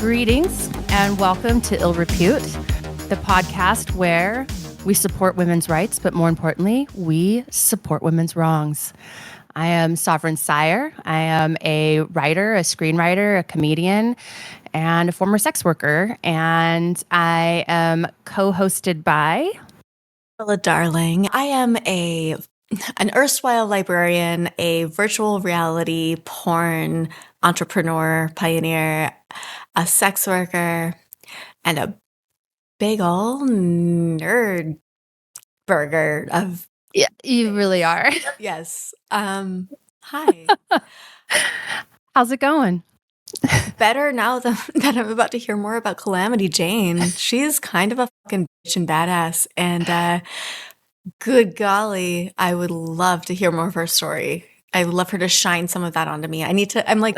Greetings and welcome to Ill Repute, the podcast where we support women's rights, but more importantly, we support women's wrongs. I am Sovereign Syre. I am a writer, a screenwriter, a comedian, and a former sex worker. And I am co-hosted by Ela Darling. I am an erstwhile librarian, a virtual reality porn entrepreneur, pioneer, a sex worker, and a big ol' nerd burger of Yeah, you really are. yes. Hi. How's it going? Better now that I'm about to hear more about Calamity Jane. She's kind of a fucking bitch and badass, and good golly, I would love to hear more of her story. I would love her to shine some of that onto me. I'm like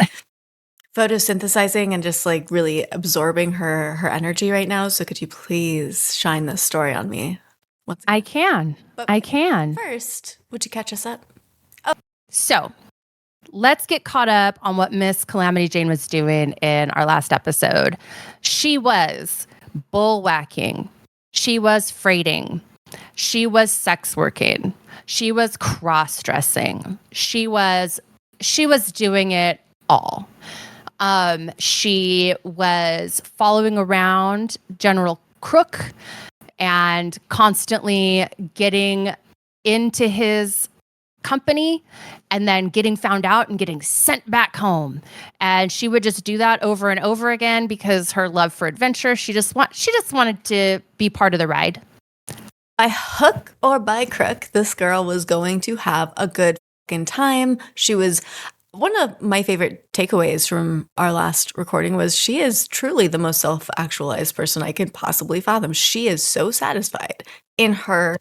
photosynthesizing and just like really absorbing her energy right now. So could you please shine this story on me? I can. First, would you catch us up? So let's get caught up on what Miss Calamity Jane was doing in our last episode. She was bullwhacking. She was freighting. She was sex working. She was cross-dressing. She was doing it all. She was following around General Crook and constantly getting into his company and then getting found out and getting sent back home. And she would just do that over and over again because her love for adventure, she just wanted to be part of the ride. By hook or by crook, this girl was going to have a good fucking time. She was one of my favorite takeaways from our last recording was she is truly the most self-actualized person I could possibly fathom. She is so satisfied in her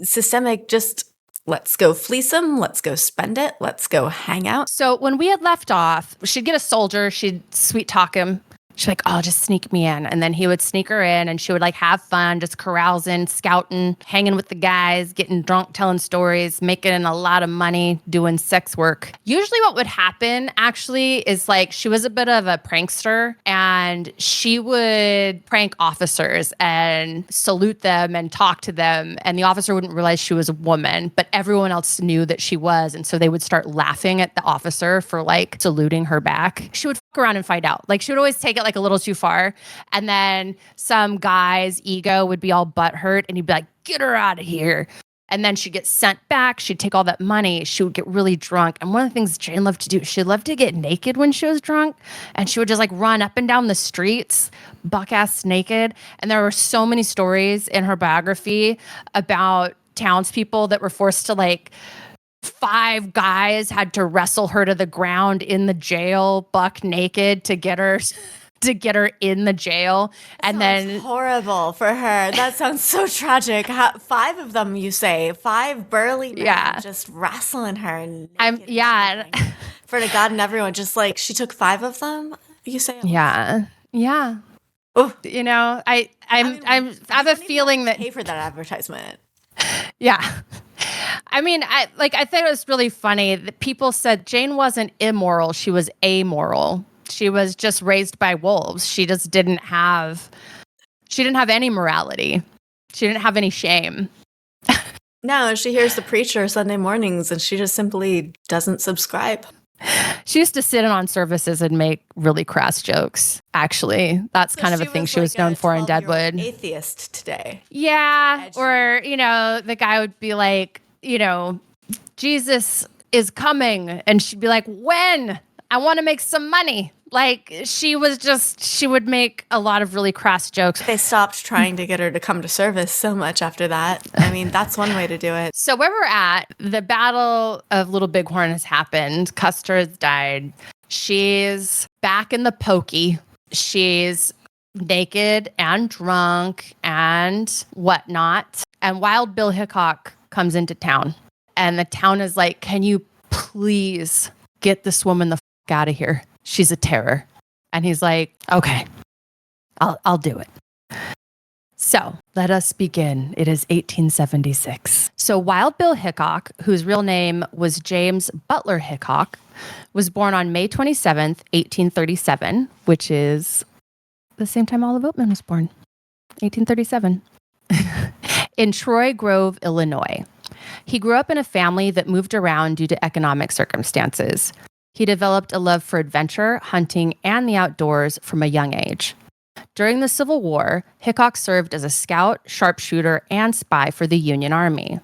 systemic just let's go fleece him, let's go spend it, let's go hang out. So when we had left off, she'd get a soldier, she'd sweet talk him. She's like, oh, just sneak me in. And then he would sneak her in and she would like have fun, just carousing, scouting, hanging with the guys, getting drunk, telling stories, making a lot of money, doing sex work. Usually what would happen actually is like she was a bit of a prankster and she would prank officers and salute them and talk to them. And the officer wouldn't realize she was a woman, but everyone else knew that she was. And so they would start laughing at the officer for like saluting her back. She would fuck around and find out. Like she would always take it like a little too far. And then some guy's ego would be all butthurt and he'd be like, get her out of here. And then she'd get sent back. She'd take all that money. She would get really drunk. And one of the things Jane loved to do, she loved to get naked when she was drunk. And she would just like run up and down the streets, buck-ass naked. And there were so many stories in her biography about townspeople that were forced to like 5 guys had to wrestle her to the ground in the jail, buck naked to get her in the jail. And then horrible for her. That sounds so tragic. 5 of them, you say? 5 burly men just wrestling her. For the God and everyone, just like she took 5 of them. You say? Yeah. Oh, you know, I have a feeling that pay for that advertisement. Yeah. I mean, I think it was really funny that people said Jane wasn't immoral. She was amoral. She was just raised by wolves. She just didn't have any morality. She didn't have any shame. No, she hears the preacher Sunday mornings and she just simply doesn't subscribe. She used to sit in on services and make really crass jokes. Actually, that's kind of a thing she was known for in Deadwood. Atheist today. Yeah. Edgy. Or, the guy would be like, Jesus is coming. And she'd be like, when? I want to make some money. Like she would make a lot of really crass jokes. They stopped trying to get her to come to service so much after that. I mean, that's one way to do it. So where we're at, the Battle of Little Bighorn has happened. Custer has died. She's back in the pokey. She's naked and drunk and whatnot. And Wild Bill Hickok comes into town. And the town is like, can you please get this woman the fuck out of here? She's a terror. And he's like, okay, I'll do it. So let us begin. It is 1876. So Wild Bill Hickok, whose real name was James Butler Hickok, was born on May 27th, 1837, which is the same time Olive Oatman was born, 1837, in Troy Grove, Illinois. He grew up in a family that moved around due to economic circumstances. He developed a love for adventure, hunting, and the outdoors from a young age. During the Civil War, Hickok served as a scout, sharpshooter, and spy for the Union Army.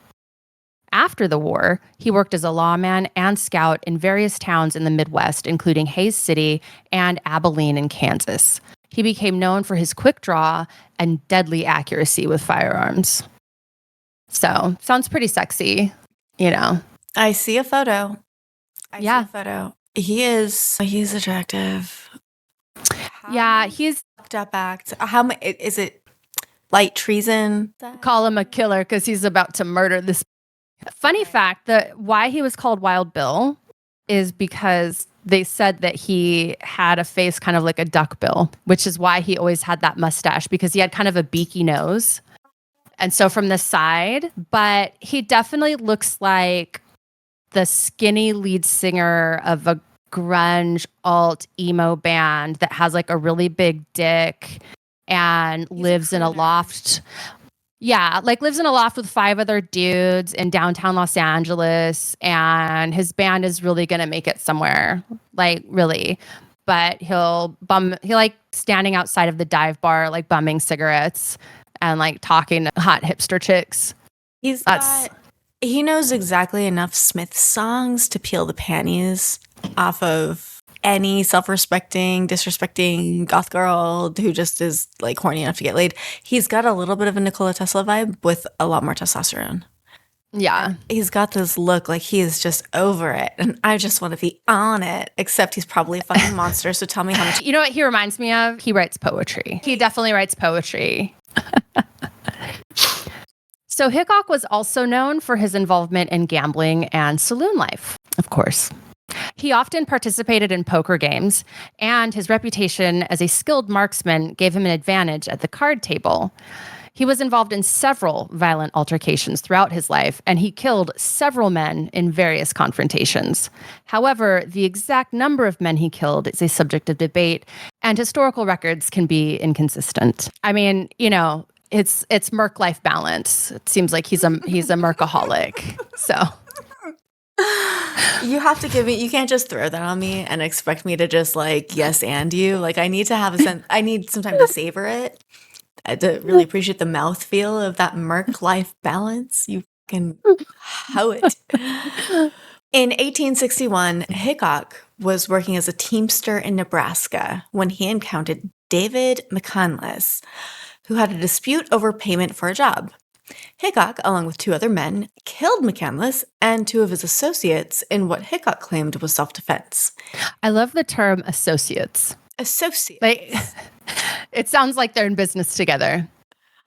After the war, he worked as a lawman and scout in various towns in the Midwest, including Hays City and Abilene in Kansas. He became known for his quick draw and deadly accuracy with firearms. So, sounds pretty sexy, you know. I see a photo. See a photo. He's attractive. He's fucked up act. How is it? Light treason? Call him a killer because he's about to murder this. Funny fact, that why he was called Wild Bill is because they said that he had a face kind of like a duck bill, which is why he always had that mustache, because he had kind of a beaky nose. And so from the side, but he definitely looks like the skinny lead singer of a grunge alt emo band that has like a really big dick and lives in a loft. Yeah, like lives in a loft with 5 other dudes in downtown Los Angeles, and his band is really going to make it somewhere, like really. But he like standing outside of the dive bar, like bumming cigarettes and like talking to hot hipster chicks. He knows exactly enough Smith songs to peel the panties off of any self-respecting, disrespecting goth girl who just is like horny enough to get laid. He's got a little bit of a Nikola Tesla vibe with a lot more testosterone. Yeah. He's got this look like he is just over it, and I just want to be on it, except he's probably a fucking monster, so tell me how much... You know what he reminds me of? He writes poetry. He definitely writes poetry. So Hickok was also known for his involvement in gambling and saloon life, of course. He often participated in poker games, and his reputation as a skilled marksman gave him an advantage at the card table. He was involved in several violent altercations throughout his life, and he killed several men in various confrontations. However, the exact number of men he killed is a subject of debate, and historical records can be inconsistent. I mean, you know, it's merc-life balance. It seems like he's a mercaholic. So... You have to give me, you can't just throw that on me and expect me to just like, yes, and you. Like, I need to have I need some time to savor it, to really appreciate the mouthfeel of that Merc life balance. You can hoe it. In 1861, Hickok was working as a teamster in Nebraska when he encountered David McCandless, who had a dispute over payment for a job. Hickok, along with 2 other men, killed McCandless and 2 of his associates in what Hickok claimed was self-defense. I love the term associates. Associates. Like, it sounds like they're in business together.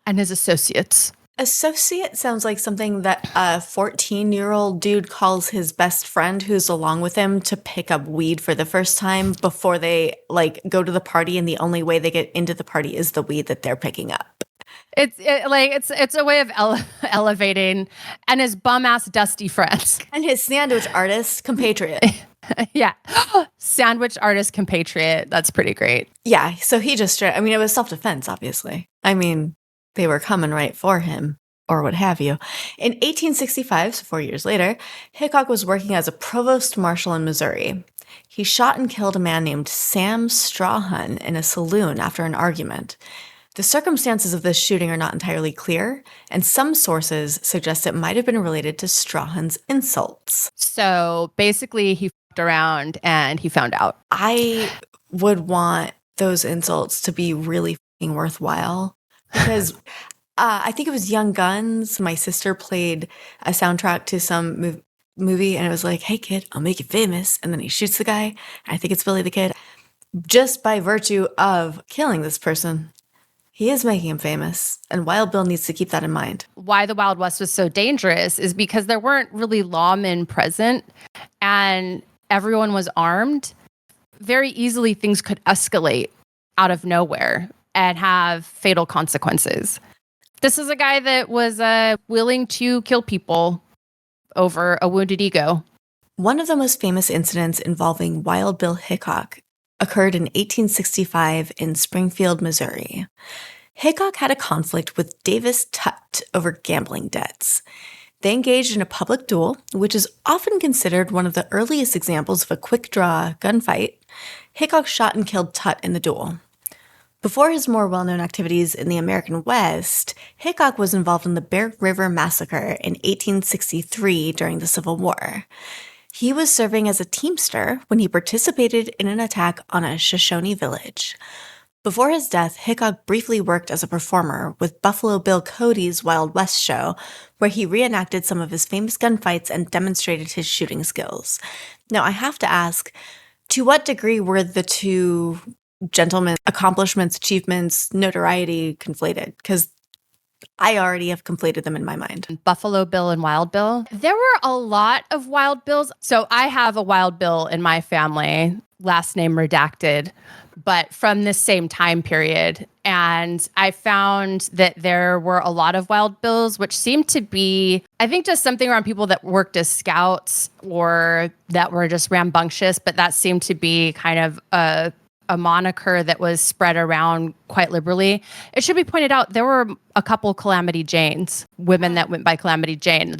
And his associates. Associate sounds like something that a 14-year-old dude calls his best friend who's along with him to pick up weed for the first time before they like go to the party, and the only way they get into the party is the weed that they're picking up. It's a way of elevating, and his bum ass dusty friends and his sandwich artist compatriot. Yeah, sandwich artist compatriot. That's pretty great. Yeah, so he just, I mean, it was self-defense, obviously. I mean, they were coming right for him, or what have you. In 1865, so 4 years later, Hickok was working as a provost marshal in Missouri. He shot and killed a man named Sam Strawhun in a saloon after an argument. The circumstances of this shooting are not entirely clear, and some sources suggest it might have been related to Strawhun's insults. So basically, he fucked around and he found out. I would want those insults to be really fucking worthwhile, because I think it was Young Guns. My sister played a soundtrack to some movie, and it was like, hey, kid, I'll make you famous. And then he shoots the guy. I think it's Billy the Kid. Just by virtue of killing this person, he is making him famous, and Wild Bill needs to keep that in mind. Why the Wild West was so dangerous is because there weren't really lawmen present, and everyone was armed. Very easily, things could escalate out of nowhere and have fatal consequences. This is a guy that was willing to kill people over a wounded ego. One of the most famous incidents involving Wild Bill Hickok occurred in 1865 in Springfield, Missouri. Hickok had a conflict with Davis Tutt over gambling debts. They engaged in a public duel, which is often considered one of the earliest examples of a quick-draw gunfight. Hickok shot and killed Tutt in the duel. Before his more well-known activities in the American West, Hickok was involved in the Bear River Massacre in 1863 during the Civil War. He was serving as a teamster when he participated in an attack on a Shoshone village. Before his death, Hickok briefly worked as a performer with Buffalo Bill Cody's Wild West show, where he reenacted some of his famous gunfights and demonstrated his shooting skills. Now, I have to ask, to what degree were the two gentlemen's accomplishments, achievements, notoriety conflated? Because I already have conflated them in my mind. Buffalo Bill and Wild Bill. There were a lot of Wild Bills. So I have a Wild Bill in my family, last name redacted, but from this same time period. And I found that there were a lot of Wild Bills, which seemed to be, I think, just something around people that worked as scouts or that were just rambunctious, but that seemed to be kind of a moniker that was spread around quite liberally. It should be pointed out, there were a couple Calamity Janes, women that went by Calamity Jane.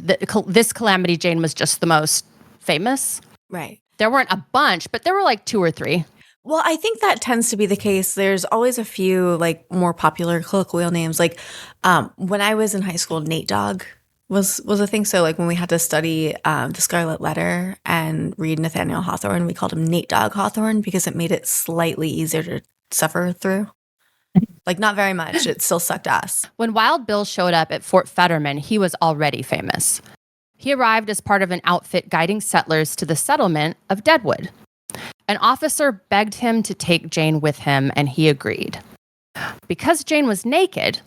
This Calamity Jane was just the most famous. Right. There weren't a bunch, but there were like 2 or 3. Well, I think that tends to be the case. There's always a few like more popular colloquial names. Like when I was in high school, Nate Dogg was a thing. So like when we had to study the Scarlet Letter and read Nathaniel Hawthorne, we called him Nate Dogg Hawthorne because it made it slightly easier to suffer through. Like not very much. It still sucked ass. When Wild Bill showed up at Fort Fetterman, he was already famous. He arrived as part of an outfit guiding settlers to the settlement of Deadwood. An officer begged him to take Jane with him, and he agreed. Because Jane was naked,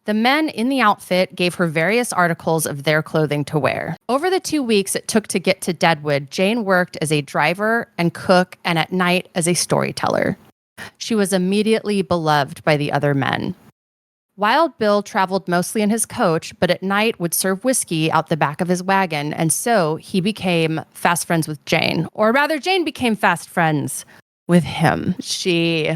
the men in the outfit gave her various articles of their clothing to wear. Over the 2 weeks it took to get to Deadwood, Jane worked as a driver and cook, and at night as a storyteller. She was immediately beloved by the other men. Wild Bill traveled mostly in his coach, but at night would serve whiskey out the back of his wagon, and so he became fast friends with Jane. Or rather, Jane became fast friends with him. She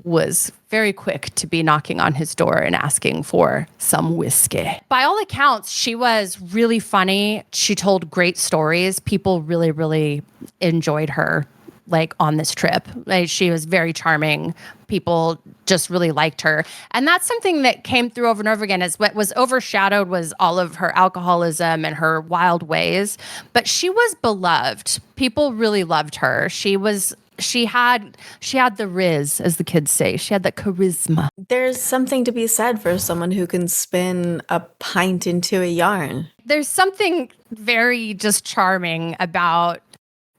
was very quick to be knocking on his door and asking for some whiskey. By all accounts, she was really funny. She told great stories. People really, really enjoyed her, like on this trip. Like, she was very charming. People just really liked her. And that's something that came through over and over again. Is what was overshadowed was all of her alcoholism and her wild ways. But she was beloved. People really loved her. She had the riz, as the kids say. She had that charisma. There's something to be said for someone who can spin a pint into a yarn. There's something very just charming about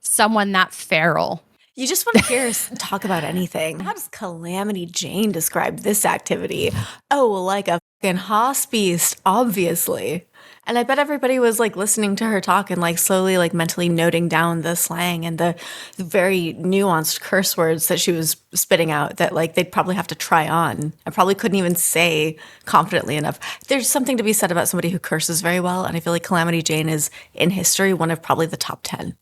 someone that feral. You just want to hear us talk about anything. How does Calamity Jane describe this activity? Oh, like a fucking hoss beast, obviously. And I bet everybody was like listening to her talk and like slowly like mentally noting down the slang and the very nuanced curse words that she was spitting out that like they'd probably have to try on. I probably couldn't even say confidently enough. There's something to be said about somebody who curses very well. And I feel like Calamity Jane is in history one of probably the top 10.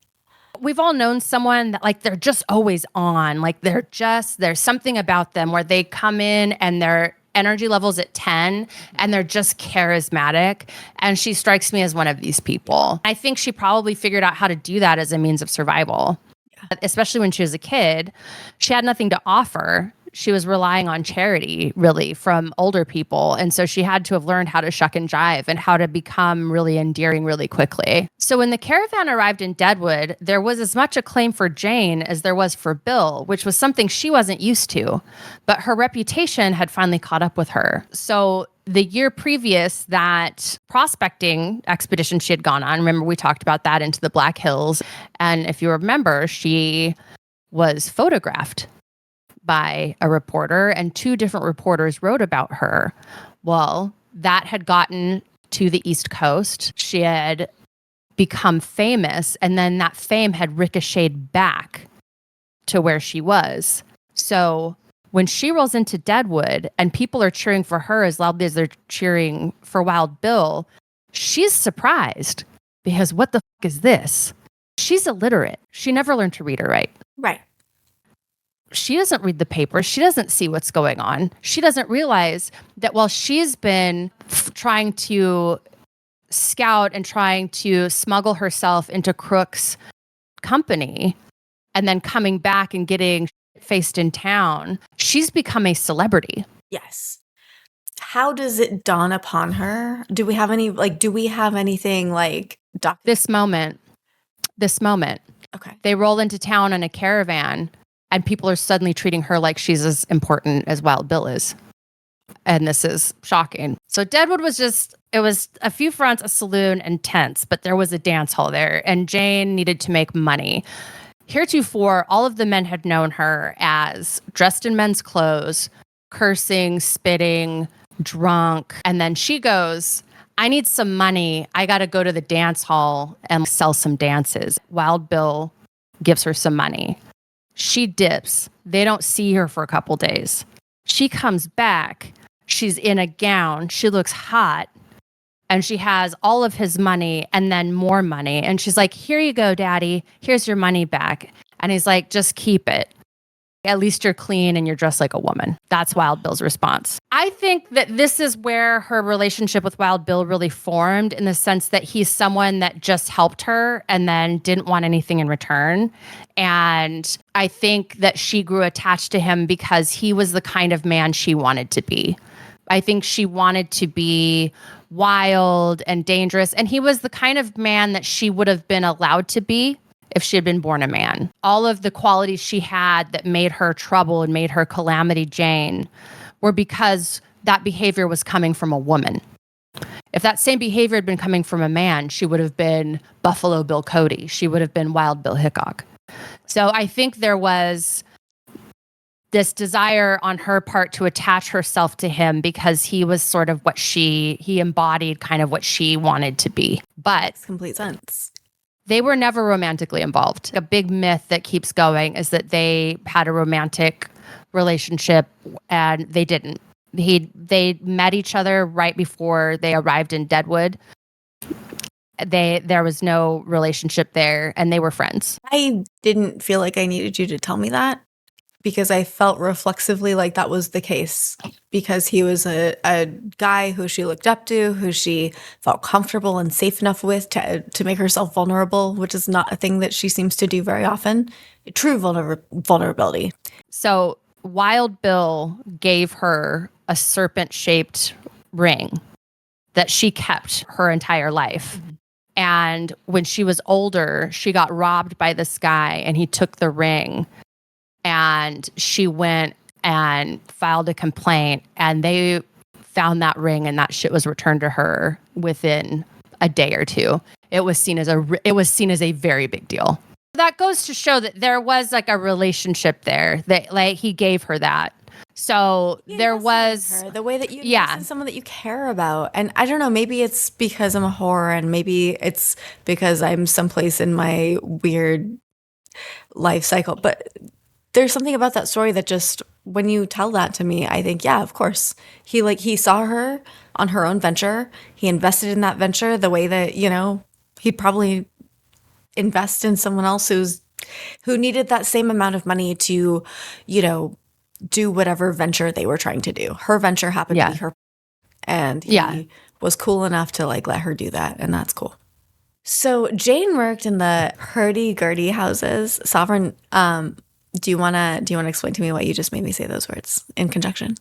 We've all known someone that like they're just always on. Like there's something about them where they come in and their energy level's at 10 and they're just charismatic. And she strikes me as one of these people. I think she probably figured out how to do that as a means of survival. Yeah. Especially when she was a kid, she had nothing to offer. She was relying on charity, really, from older people. And so she had to have learned how to shuck and jive and how to become really endearing really quickly. So when the caravan arrived in Deadwood, there was as much acclaim for Jane as there was for Bill, which was something she wasn't used to. But her reputation had finally caught up with her. So the year previous, that prospecting expedition she had gone on, remember we talked about that, into the Black Hills. And if you remember, she was photographed by a reporter, and 2 different reporters wrote about her. Well, that had gotten to the East Coast. She had become famous, and then that fame had ricocheted back to where she was. So when she rolls into Deadwood and people are cheering for her as loudly as they're cheering for Wild Bill, she's surprised because what the fuck is this? She's illiterate. She never learned to read or write. Right. she doesn't read the paper. She doesn't see what's going on. She doesn't realize that while she's been trying to scout and trying to smuggle herself into Crook's company and then coming back and getting faced in town, she's become a celebrity. Yes. How does it dawn upon her? Do we have anything like This moment. Okay. They roll into town in a caravan and people are suddenly treating her like she's as important as Wild Bill is. And this is shocking. So Deadwood it was a few fronts, a saloon, and tents, but there was a dance hall there, and Jane needed to make money. Heretofore, all of the men had known her as dressed in men's clothes, cursing, spitting, drunk. And then she goes, I need some money. I got to go to the dance hall and sell some dances. Wild Bill gives her some money. She dips. They don't see her for a couple days. She comes back. She's in a gown. She looks hot. And she has all of his money and then more money. And she's like, here you go, daddy. Here's your money back. And he's like, just keep it. At least you're clean and you're dressed like a woman. That's Wild Bill's response. I think that this is where her relationship with Wild Bill really formed, in the sense that he's someone that just helped her and then didn't want anything in return. And I think that she grew attached to him because he was the kind of man she wanted to be. I think she wanted to be wild and dangerous. And he was the kind of man that she would have been allowed to be if she had been born a man. All of the qualities she had that made her trouble and made her Calamity Jane were because that behavior was coming from a woman. If that same behavior had been coming from a man, she would have been Buffalo Bill Cody. She would have been Wild Bill Hickok. So I think there was this desire on her part to attach herself to him because he was sort of he embodied kind of what she wanted to be. But makes complete sense. They were never romantically involved. A big myth that keeps going is that they had a romantic relationship, and they didn't. They met each other right before they arrived in Deadwood. There was no relationship there, and they were friends. I didn't feel like I needed you to tell me that, because I felt reflexively like that was the case, because he was a guy who she looked up to, who she felt comfortable and safe enough with to make herself vulnerable, which is not a thing that she seems to do very often. True vulnerability. So Wild Bill gave her a serpent-shaped ring that she kept her entire life. Mm-hmm. And when she was older, she got robbed by this guy, and he took the ring. And she went and filed a complaint, and they found that ring, and that shit was returned to her within a day or two. It was seen as a very big deal. That goes to show that there was like a relationship there, that like he gave her that. So there was the way that you invest in someone that you care about. And I don't know, maybe it's because I'm a whore, and maybe it's because I'm someplace in my weird life cycle, but there's something about that story that just, when you tell that to me, I think, yeah, of course. He saw her on her own venture. He invested in that venture the way that, he'd probably invest in someone else who needed that same amount of money to, do whatever venture they were trying to do. Her venture happened to be her, and he was cool enough to like let her do that, and that's cool. So Jane worked in the hurdy-gurdy houses. Sovereign, do you wanna explain to me what you just made me say those words in conjunction?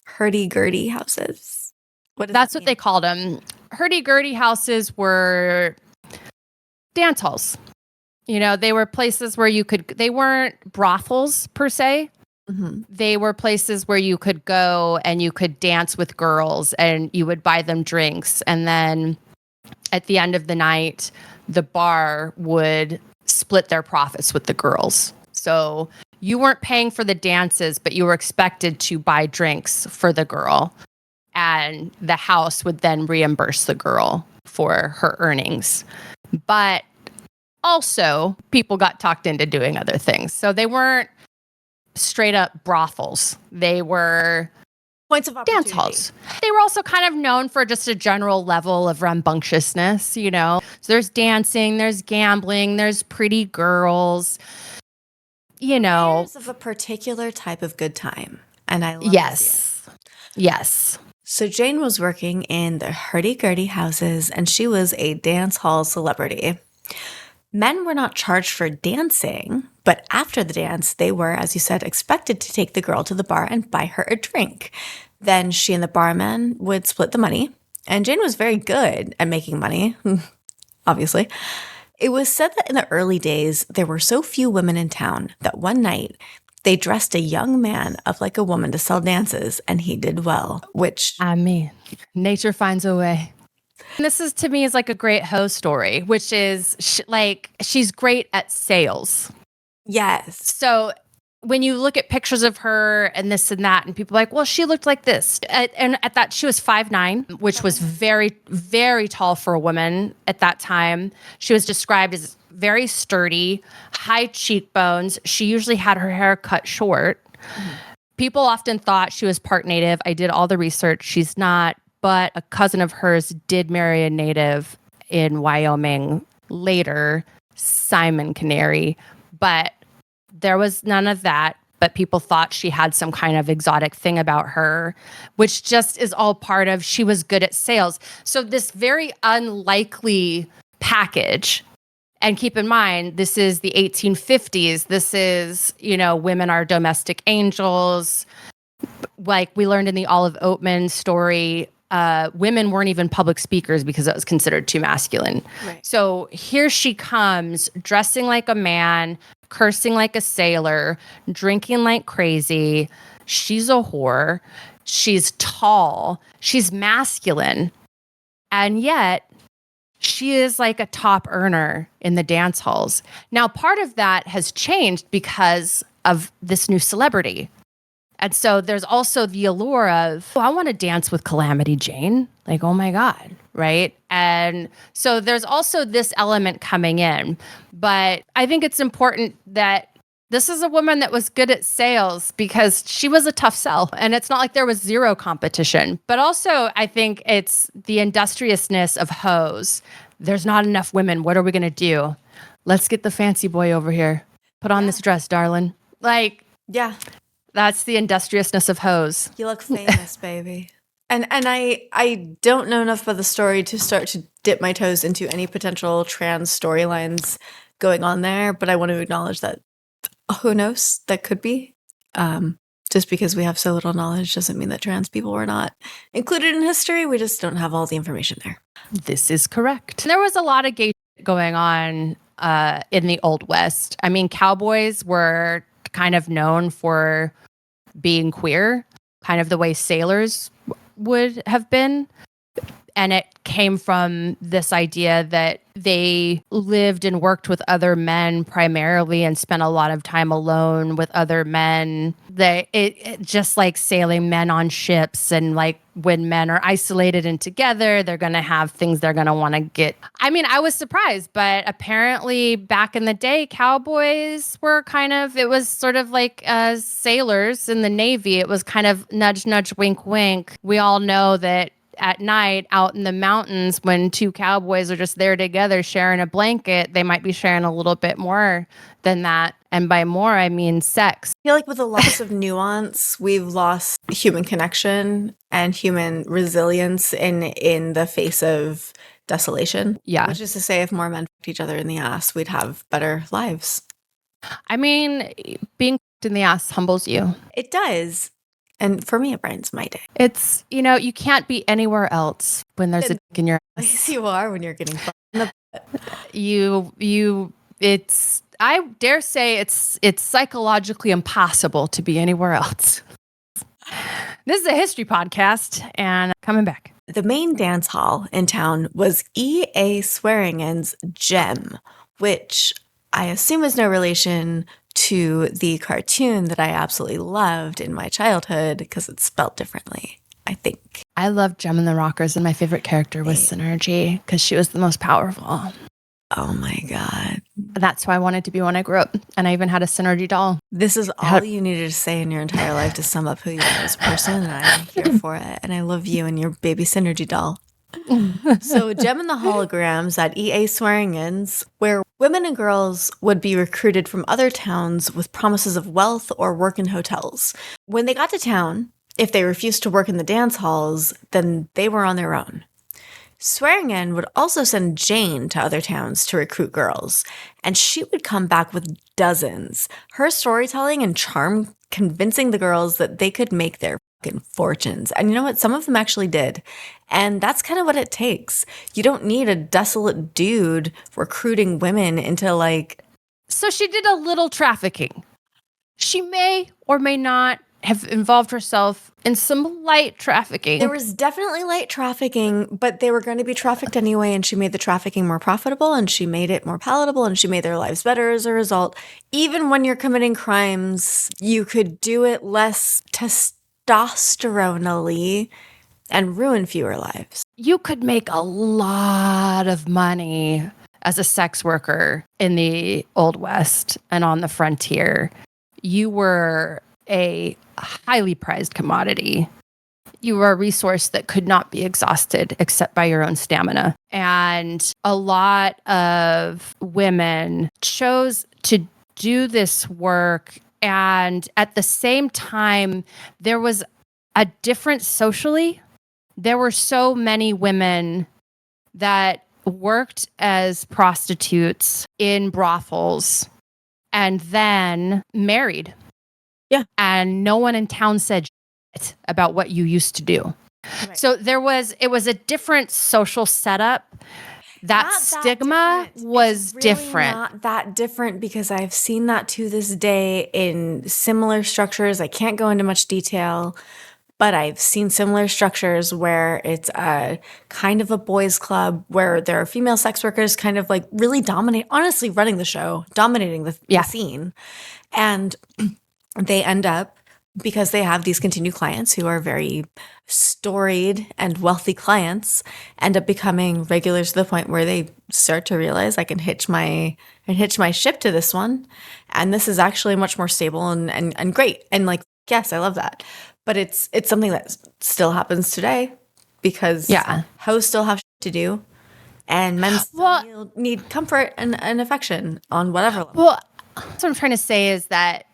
Hurdy-gurdy houses. That's what they called them. Hurdy-gurdy houses were dance halls. They were places where they weren't brothels per se. Mm-hmm. They were places where you could go and you could dance with girls, and you would buy them drinks. And then at the end of the night, the bar would split their profits with the girls. So you weren't paying for the dances, but you were expected to buy drinks for the girl. And the house would then reimburse the girl for her earnings. But also, people got talked into doing other things. So they weren't straight up brothels. They were points of opportunity. Dance halls. They were also kind of known for just a general level of rambunctiousness, So there's dancing, there's gambling, there's pretty girls. you know, Years of a particular type of good time. And I love to see it. yes. Yes. So Jane was working in the hurdy-gurdy houses, and she was a dance hall celebrity. Men were not charged for dancing, but after the dance, they were, as you said, expected to take the girl to the bar and buy her a drink. Then she and the barman would split the money, and Jane was very good at making money, obviously. It was said that in the early days, there were so few women in town that one night they dressed a young man up like a woman to sell dances, and he did well, which... I mean, nature finds a way. This is, to me, is like a great hoe story, which is she's great at sales. Yes. So when you look at pictures of her and this and that, and people are like, well, she looked like this. And at that, she was 5'9", which was very, very tall for a woman at that time. She was described as very sturdy, high cheekbones. She usually had her hair cut short. People often thought she was part native. I did all the research. She's not, but a cousin of hers did marry a native in Wyoming later, Simon Canary. But there was none of that, but people thought she had some kind of exotic thing about her, which just is all part of she was good at sales. So this very unlikely package, and keep in mind, this is the 1850s. This is, women are domestic angels. Like we learned in the Olive Oatman story, women weren't even public speakers because it was considered too masculine. Right. So here she comes, dressing like a man, cursing like a sailor, drinking like crazy. She's a whore. She's tall. She's masculine. And yet she is like a top earner in the dance halls. Now, part of that has changed because of this new celebrity. And so there's also the allure of, I want to dance with Calamity Jane. Like, oh my God, right? And so there's also this element coming in. But I think it's important that this is a woman that was good at sales because she was a tough sell. And it's not like there was zero competition. But also, I think it's the industriousness of hoes. There's not enough women. What are we going to do? Let's get the fancy boy over here. Put on this dress, darling. Yeah. That's the industriousness of hoes. You look famous, baby. And I don't know enough about the story to start to dip my toes into any potential trans storylines going on there, but I want to acknowledge that who knows, that could be. Just because we have so little knowledge doesn't mean that trans people were not included in history. We just don't have all the information there. This is correct. There was a lot of gay shit going on in the Old West. I mean, cowboys were kind of known for being queer, kind of the way sailors would have been. And it came from this idea that they lived and worked with other men primarily and spent a lot of time alone with other men. It just like sailing men on ships, and like when men are isolated and together, they're going to have things they're going to want to get. I mean, I was surprised, but apparently back in the day, cowboys were it was sort of like sailors in the Navy. It was kind of nudge, nudge, wink, wink. We all know that at night out in the mountains, when two cowboys are just there together sharing a blanket, they might be sharing a little bit more than that. And by more, I mean sex. I feel like with the loss of nuance, we've lost human connection and human resilience in the face of desolation. Yeah. Which is to say, if more men fucked each other in the ass, we'd have better lives. I mean, being in the ass humbles you. It does. And for me, it brightens my day. It's, you can't be anywhere else when there's a dick in your ass. Yes, you are when you're getting fucked in the butt. I dare say it's psychologically impossible to be anywhere else. This is a history podcast, and coming back. The main dance hall in town was E.A. Swearingen's Gem, which I assume is no relation to the cartoon that I absolutely loved in my childhood because it's spelled differently, I think. I loved Gem and the Rockers, and my favorite character was Synergy because she was the most powerful. Oh my God. That's who I wanted to be when I grew up. And I even had a Synergy doll. This is all you needed to say in your entire life to sum up who you are as a person, and I'm here for it. And I love you and your baby Synergy doll. So Gem and the Holograms at E.A. Swearingen's, where Women and girls would be recruited from other towns with promises of wealth or work in hotels. When they got to town, if they refused to work in the dance halls, then they were on their own. Swearingen would also send Jane to other towns to recruit girls, and she would come back with dozens. Her storytelling and charm convincing the girls that they could make their fucking fortunes. And you know what? Some of them actually did. And that's kind of what it takes. You don't need a desolate dude recruiting women into like. So she did a little trafficking. She may or may not have involved herself in some light trafficking. There was definitely light trafficking, but they were going to be trafficked anyway, and she made the trafficking more profitable, and she made it more palatable, and she made their lives better as a result. Even when you're committing crimes, you could do it less testosteronally and ruin fewer lives. You could make a lot of money as a sex worker in the Old West and on the frontier. You were a highly prized commodity. You were a resource that could not be exhausted except by your own stamina. And a lot of women chose to do this work. And at the same time, there was a difference socially. There were so many women that worked as prostitutes in brothels and then married. Yeah. And no one in town said shit about what you used to do. Right. So it was a different social setup. That stigma was really different. Not that different, because I've seen that to this day in similar structures. I can't go into much detail, but I've seen similar structures where it's a kind of a boys' club where there are female sex workers kind of like really honestly running the show, dominating the scene. And they end up, because they have these continued clients who are very storied and wealthy clients, end up becoming regulars to the point where they start to realize I can hitch my ship to this one. And this is actually much more stable and great. And like, yes, I love that. But it's something that still happens today, because hoes still have shit to do, and men still need comfort and affection on whatever level. Well, what I'm trying to say is that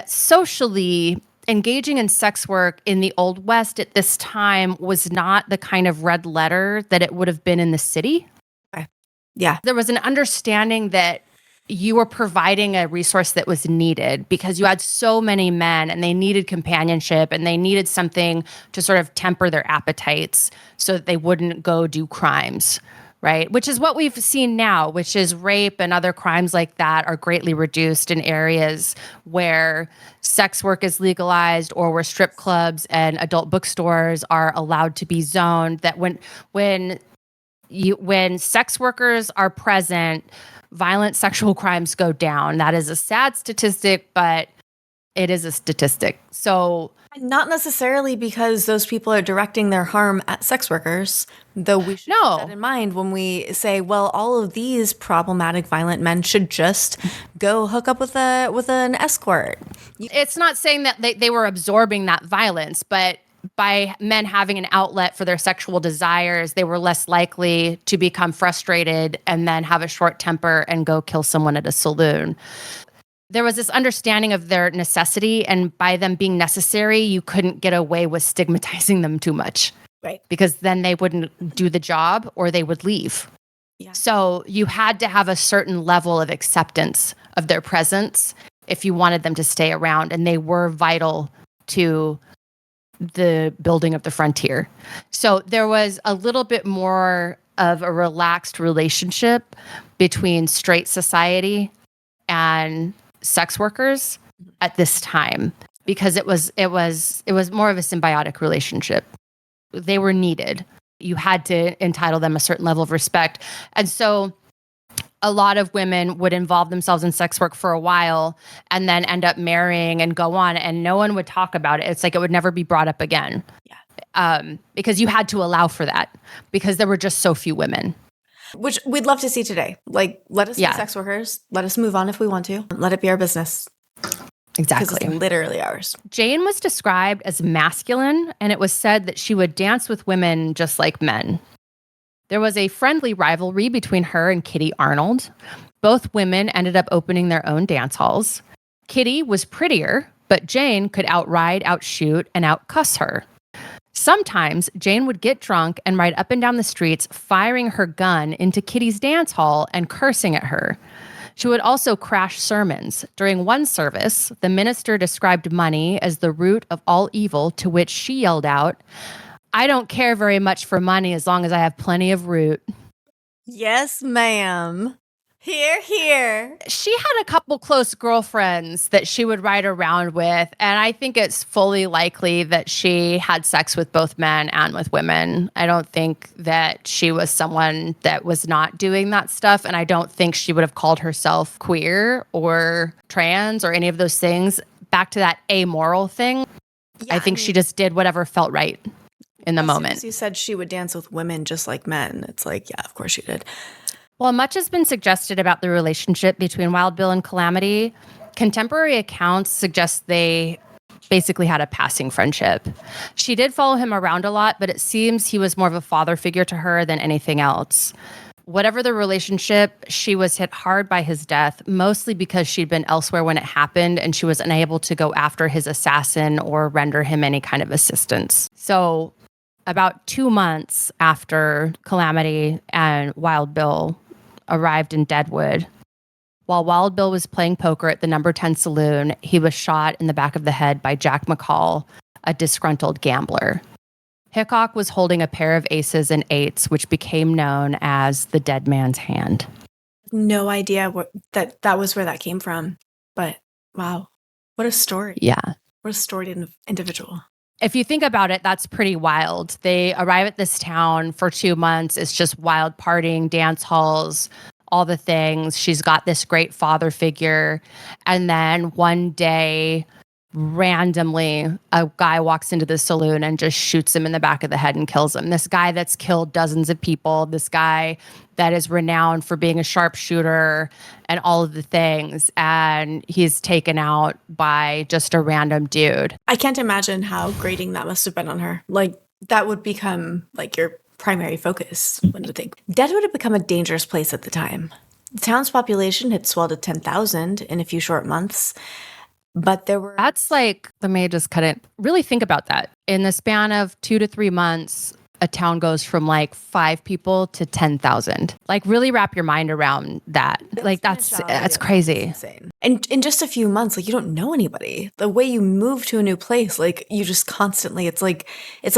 socially engaging in sex work in the Old West at this time was not the kind of red letter that it would have been in the city. Okay. Yeah. There was an understanding that you were providing a resource that was needed because you had so many men and they needed companionship and they needed something to sort of temper their appetites so that they wouldn't go do crimes. Right? Which is what we've seen now, which is rape and other crimes like that are greatly reduced in areas where sex work is legalized or where strip clubs and adult bookstores are allowed to be zoned. That when sex workers are present, violent sexual crimes go down. That is a sad statistic, but it is a statistic. So not necessarily because those people are directing their harm at sex workers, though we should keep that in mind when we say, well, all of these problematic violent men should just go hook up with an escort. It's not saying that they were absorbing that violence, but by men having an outlet for their sexual desires, they were less likely to become frustrated and then have a short temper and go kill someone at a saloon. There was this understanding of their necessity, and by them being necessary, you couldn't get away with stigmatizing them too much. Right. Because then they wouldn't do the job or they would leave. Yeah. So you had to have a certain level of acceptance of their presence if you wanted them to stay around, and they were vital to the building of the frontier. So there was a little bit more of a relaxed relationship between straight society and sex workers at this time, because it was more of a symbiotic relationship. They were needed. You had to entitle them a certain level of respect. And so a lot of women would involve themselves in sex work for a while and then end up marrying and go on, and no one would talk about it. It's like it would never be brought up again. Yeah. Because you had to allow for that because there were just so few women. Which we'd love to see today. Like, let us be sex workers. Let us move on if we want to. Let it be our business. Exactly. Because it's literally ours. Jane was described as masculine, and it was said that she would dance with women just like men. There was a friendly rivalry between her and Kitty Arnold. Both women ended up opening their own dance halls. Kitty was prettier, but Jane could outride, outshoot, and outcuss her. Sometimes Jane would get drunk and ride up and down the streets, firing her gun into Kitty's dance hall and cursing at her. She would also crash sermons. During one service, the minister described money as the root of all evil, to which she yelled out, "I don't care very much for money as long as I have plenty of root." Yes, ma'am. Here, here. She had a couple close girlfriends that she would ride around with, and I think it's fully likely that she had sex with both men and with women. I don't think that she was someone that was not doing that stuff, and I don't think she would have called herself queer or trans or any of those things. Back to that amoral thing, I think she just did whatever felt right in the moment. As you said she would dance with women just like men. It's like, yeah, of course she did. While much has been suggested about the relationship between Wild Bill and Calamity, contemporary accounts suggest they basically had a passing friendship. She did follow him around a lot, but it seems he was more of a father figure to her than anything else. Whatever the relationship, she was hit hard by his death, mostly because she'd been elsewhere when it happened and she was unable to go after his assassin or render him any kind of assistance. So about 2 months after Calamity and Wild Bill arrived in Deadwood, while Wild Bill was playing poker at the number 10 saloon, he was shot in the back of the head by Jack McCall, a disgruntled gambler. Hickok was holding a pair of aces and eights, which became known as the dead man's hand. No idea that was where that came from. But wow, what a story. Yeah. What a storied individual. If you think about it, that's pretty wild. They arrive at this town for 2 months. It's just wild partying, dance halls, all the things. She's got this great father figure. And then one day, randomly, a guy walks into the saloon and just shoots him in the back of the head and kills him. This guy that's killed dozens of people, this guy that is renowned for being a sharpshooter and all of the things, and he's taken out by just a random dude. I can't imagine how grating that must have been on her. Like, that would become like your primary focus, one would think. Deadwood had become a dangerous place at the time. The town's population had swelled to 10,000 in a few short months. But there were... That's like, let me just cut it. Really think about that. In the span of 2 to 3 months, a town goes from like 5 people to 10,000. Like, really wrap your mind around that. Like, that's crazy. That's insane. And in just a few months, like, you don't know anybody. The way you move to a new place, like, you just constantly, it's like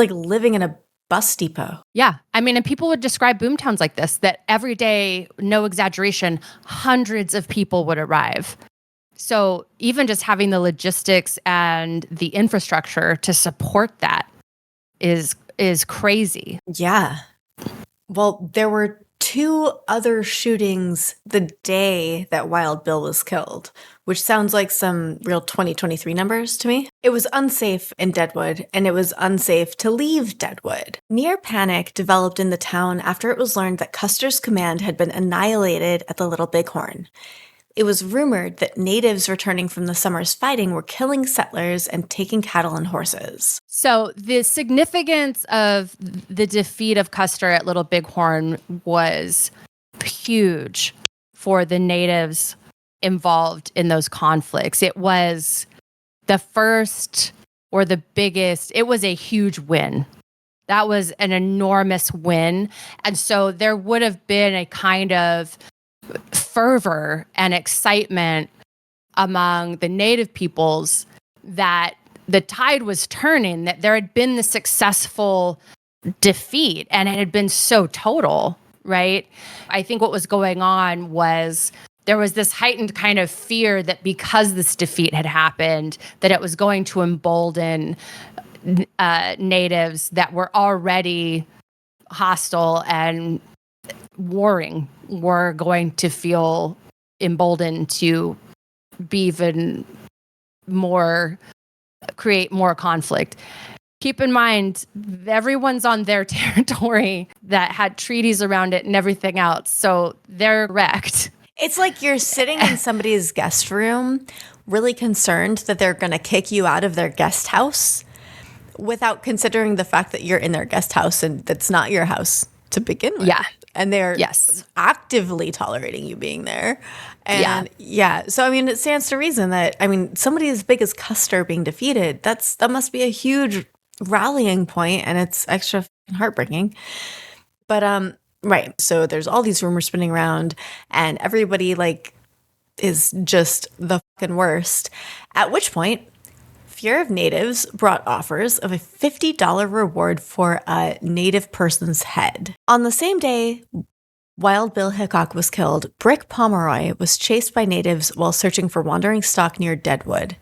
living in a bus depot. Yeah. I mean, and people would describe boomtowns like this, that every day, no exaggeration, hundreds of people would arrive. So even just having the logistics and the infrastructure to support that is crazy. Yeah. Well, there were 2 other shootings the day that Wild Bill was killed, which sounds like some real 2023 numbers to me. It was unsafe in Deadwood, and it was unsafe to leave Deadwood. Near panic developed in the town after it was learned that Custer's command had been annihilated at the Little Bighorn. It was rumored that natives returning from the summer's fighting were killing settlers and taking cattle and horses. So the significance of the defeat of Custer at Little Bighorn was huge for the natives involved in those conflicts. It was the first or the biggest, it was a huge win. That was an enormous win. And so there would have been a kind of fervor and excitement among the native peoples that the tide was turning, that there had been the successful defeat and it had been so total, right? I think what was going on was there was this heightened kind of fear that because this defeat had happened, that it was going to embolden natives that were already hostile and warring were going to feel emboldened to be even more, create more conflict. Keep in mind, everyone's on their territory that had treaties around it and everything else, so they're wrecked. It's like you're sitting in somebody's guest room, really concerned that they're going to kick you out of their guest house without considering the fact that you're in their guest house and that's not your house. to begin with. Yeah. And they're Yes. actively tolerating you being there. And so I mean, it stands to reason that, I mean, somebody as big as Custer being defeated, that must be a huge rallying point, and it's extra heartbreaking. But right. So there's all these rumors spinning around, and everybody like is just the fucking worst. At which point, fear of natives brought offers of a $50 reward for a native person's head. On the same day Wild Bill Hickok was killed, Brick Pomeroy was chased by natives while searching for wandering stock near Deadwood.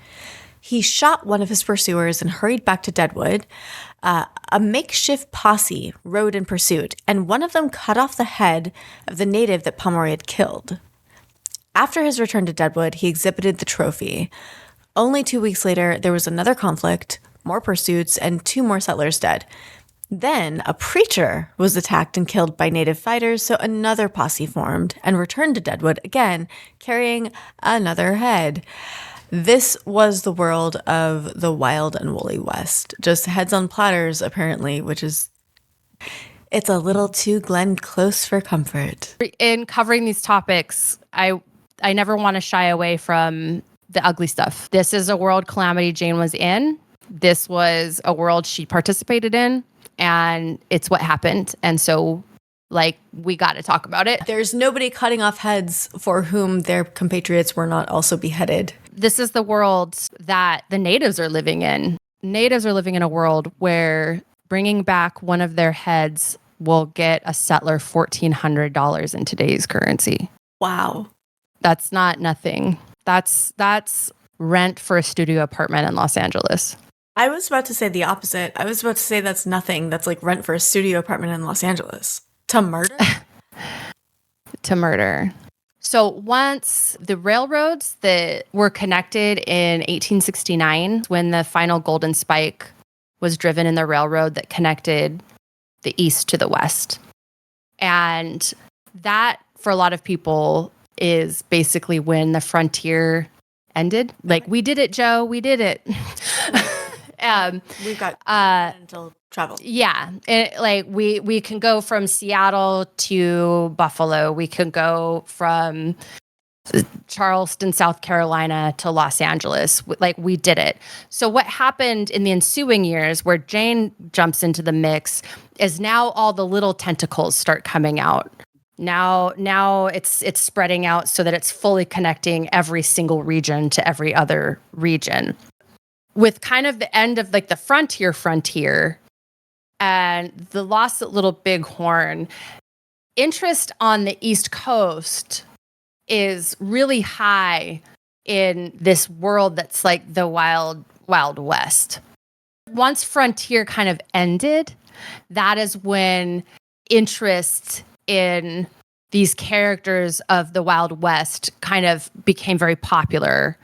He shot one of his pursuers and hurried back to Deadwood. A makeshift posse rode in pursuit, and one of them cut off the head of the native that Pomeroy had killed. After his return to Deadwood, he exhibited the trophy. Only 2 weeks later, there was another conflict, more pursuits, and 2 more settlers dead. Then a preacher was attacked and killed by native fighters, so another posse formed and returned to Deadwood again, carrying another head. This was the world of the wild and woolly West. Just heads on platters, apparently, which is... it's a little too Glenn Close for comfort. In covering these topics, I never want to shy away from the ugly stuff. This is a world Calamity Jane was in. This was a world she participated in, and it's what happened. And so, like, we got to talk about it. There's nobody cutting off heads for whom their compatriots were not also beheaded. This is the world that the natives are living in. Natives are living in a world where bringing back one of their heads will get a settler $1,400 in today's currency. Wow. That's not nothing. That's rent for a studio apartment in Los Angeles. I was about to say the opposite. I was about to say that's nothing. That's like rent for a studio apartment in Los Angeles. To murder? To murder. So once the railroads that were connected in 1869, when the final golden spike was driven in the railroad that connected the east to the west. And that, for a lot of people, is basically when the frontier ended. Like, we did it, Joe. We did it. We've got until travel. Yeah. Like, we can go from Seattle to Buffalo. We can go from Charleston, South Carolina to Los Angeles. Like, we did it. So what happened in the ensuing years, where Jane jumps into the mix, is now all the little tentacles start coming out. Now it's spreading out so that it's fully connecting every single region to every other region. With kind of the end of like the frontier and the loss at Little Bighorn, interest on the East Coast is really high in this world that's like the wild West. Once frontier kind of ended, that is when interest in these characters of the Wild West kind of became very popular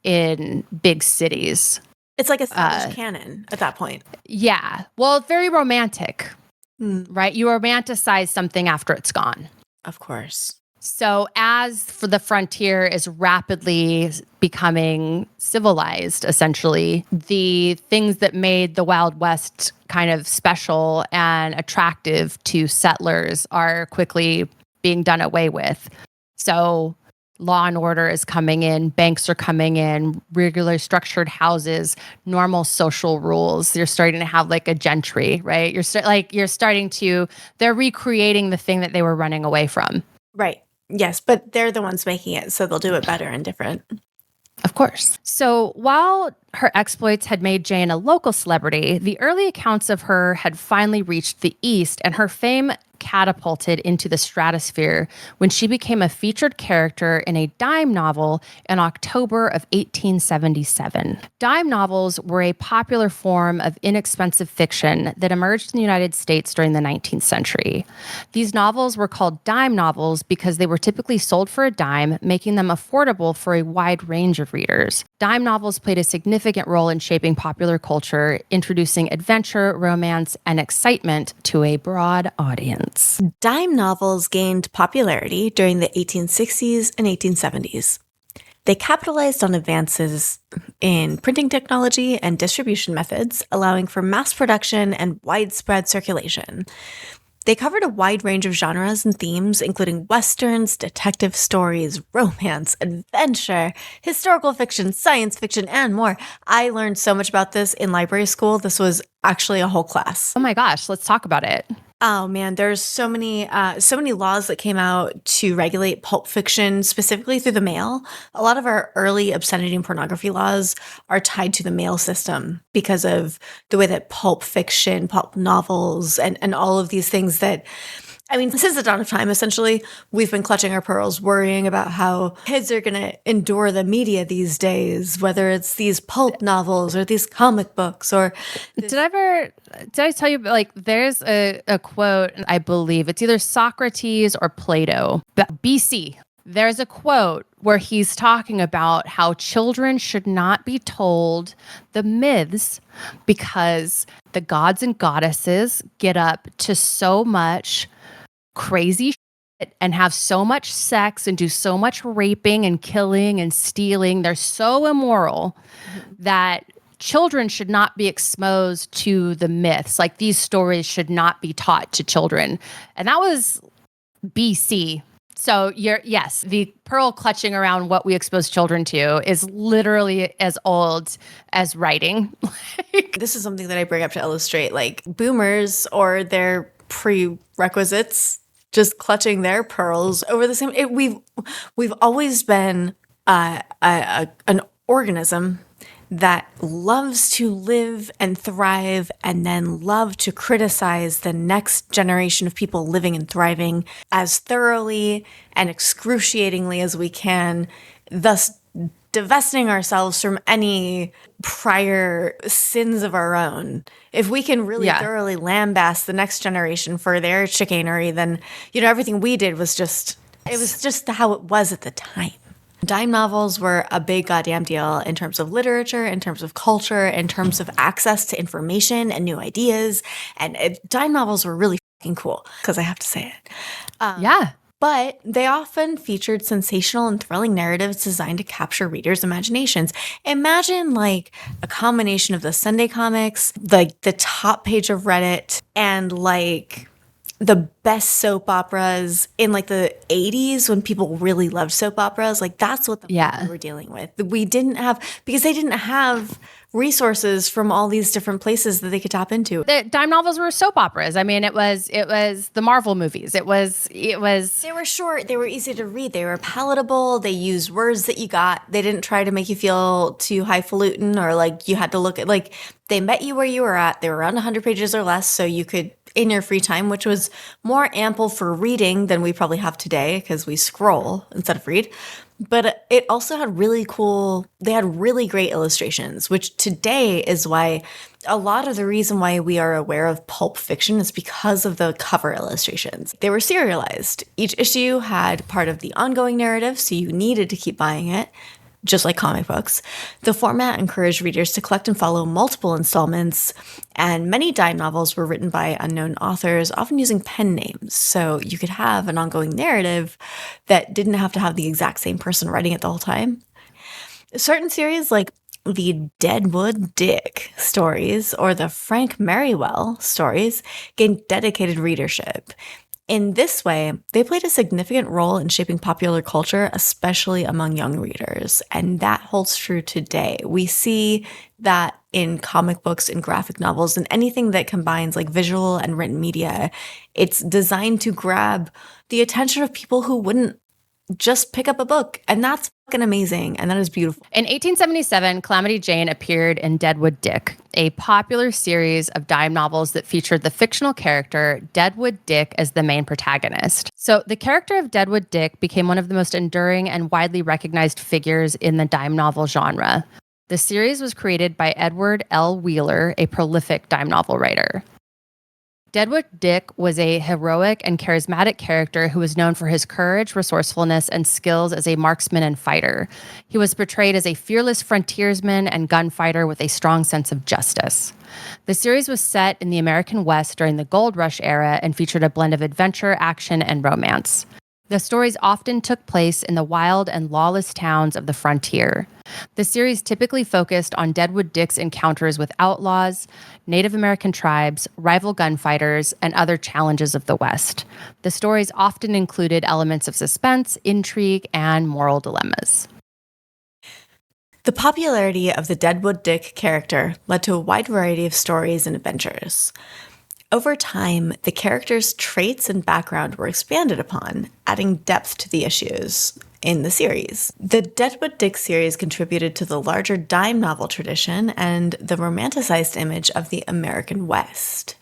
in big cities. It's like a established canon at that point. Yeah. Well, very romantic, right? You romanticize something after it's gone. Of course. So as for the frontier is rapidly becoming civilized, essentially, the things that made the Wild West kind of special and attractive to settlers are quickly being done away with. So law and order is coming in, banks are coming in, regular structured houses, normal social rules. You're starting to have like a gentry, right? They're recreating the thing that they were running away from. Right. Yes, but they're the ones making it, so they'll do it better and different. Of course. So while her exploits had made Jane a local celebrity, the early accounts of her had finally reached the East, and her fame catapulted into the stratosphere when she became a featured character in a dime novel in October of 1877. Dime novels were a popular form of inexpensive fiction that emerged in the United States during the 19th century. These novels were called dime novels because they were typically sold for a dime, making them affordable for a wide range of readers. Dime novels played a significant role in shaping popular culture, introducing adventure, romance, and excitement to a broad audience. Dime novels gained popularity during the 1860s and 1870s. They capitalized on advances in printing technology and distribution methods, allowing for mass production and widespread circulation. They covered a wide range of genres and themes, including westerns, detective stories, romance, adventure, historical fiction, science fiction, and more. I learned so much about this in library school. This was actually a whole class. Oh my gosh, let's talk about it. Oh man, there's so many laws that came out to regulate pulp fiction, specifically through the mail. A lot of our early obscenity and pornography laws are tied to the mail system because of the way that pulp fiction, pulp novels, and all of these things that, I mean, since the dawn of time, essentially, we've been clutching our pearls, worrying about how kids are going to endure the media these days, whether it's these pulp novels or these comic books or. Did I tell you, like, there's a quote, I believe it's either Socrates or Plato, but BC. There's a quote where he's talking about how children should not be told the myths because the gods and goddesses get up to so much crazy shit and have so much sex and do so much raping and killing and stealing. They're so immoral that children should not be exposed to the myths. Like, these stories should not be taught to children. And that was BC. So yes, the pearl clutching around what we expose children to is literally as old as writing. This is something that I bring up to illustrate, like, boomers or their prerequisites just clutching their pearls over the same. We've always been an organism that loves to live and thrive and then love to criticize the next generation of people living and thriving as thoroughly and excruciatingly as we can, thus divesting ourselves from any prior sins of our own. If we can really thoroughly lambaste the next generation for their chicanery, then, everything we did was just how it was at the time. Dime novels were a big goddamn deal in terms of literature, in terms of culture, in terms of access to information and new ideas. And dime novels were really fucking cool, because I have to say it. But they often featured sensational and thrilling narratives designed to capture readers' imaginations. Imagine, like, a combination of the Sunday comics, like the top page of Reddit, and, like, the best soap operas in, like, the 80s when people really loved soap operas. Like, that's what we were dealing with. We didn't have, because they didn't have resources from all these different places that they could tap into. The dime novels were soap operas. I mean, it was the Marvel movies. It was. They were short. They were easy to read. They were palatable. They used words that you got. They didn't try to make you feel too highfalutin or like you had to look at, like, they met you where you were at. They were around 100 pages or less, so you could, in your free time, which was more ample for reading than we probably have today because we scroll instead of read. But it also had they had really great illustrations, which today is why a lot of the reason why we are aware of pulp fiction is because of the cover illustrations. They were serialized. Each issue had part of the ongoing narrative, so you needed to keep buying it, just like comic books. The format encouraged readers to collect and follow multiple installments, and many dime novels were written by unknown authors, often using pen names. So you could have an ongoing narrative that didn't have to have the exact same person writing it the whole time. Certain series, like the Deadwood Dick stories or the Frank Merriwell stories, gained dedicated readership. In this way, they played a significant role in shaping popular culture, especially among young readers. And that holds true today. We see that in comic books and graphic novels and anything that combines, like, visual and written media. It's designed to grab the attention of people who wouldn't just pick up a book. And that's fucking amazing. And that is beautiful. In 1877, Calamity Jane appeared in Deadwood Dick, a popular series of dime novels that featured the fictional character Deadwood Dick as the main protagonist. So the character of Deadwood Dick became one of the most enduring and widely recognized figures in the dime novel genre. The series was created by Edward L. Wheeler, a prolific dime novel writer. Deadwood Dick was a heroic and charismatic character who was known for his courage, resourcefulness, and skills as a marksman and fighter. He was portrayed as a fearless frontiersman and gunfighter with a strong sense of justice. The series was set in the American West during the Gold Rush era and featured a blend of adventure, action, and romance. The stories often took place in the wild and lawless towns of the frontier. The series typically focused on Deadwood Dick's encounters with outlaws, Native American tribes, rival gunfighters, and other challenges of the West. The stories often included elements of suspense, intrigue, and moral dilemmas. The popularity of the Deadwood Dick character led to a wide variety of stories and adventures. Over time, the character's traits and background were expanded upon, adding depth to the issues in the series. The Deadwood Dick series contributed to the larger dime novel tradition and the romanticized image of the American West.